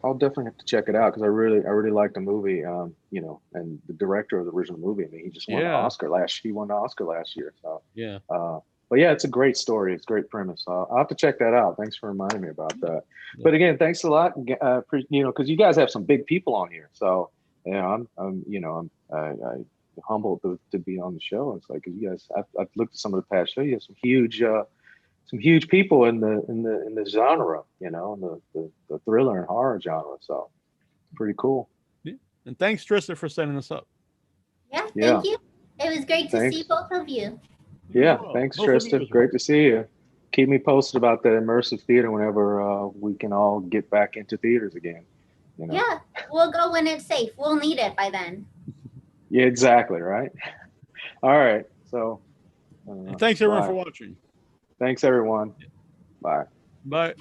I'll definitely have to check it out because I really liked the movie. And the director of the original movie. I mean, he just won the Oscar last. He won the Oscar last year. So yeah. But yeah, it's a great story. It's a great premise. I'll have to check that out. Thanks for reminding me about that. Yeah. But again, thanks a lot. Because you guys have some big people on here. So I'm humbled to be on the show. It's like, 'cause you guys, I've looked at some of the past shows. You have some huge people in the genre, in the thriller and horror genre. So pretty cool. Yeah. And thanks, Trista, for setting us up. Yeah, thank you. It was great to Thanks. see both of you. Yeah, Well, thanks, both of you Trista. as Great well. to see you. Keep me posted about the immersive theater whenever we can all get back into theaters again. You know? Yeah, we'll go when it's safe. We'll need it by then. Yeah, exactly. Right. All right. So, And thanks everyone bye. for watching. Thanks, everyone. Bye. Bye.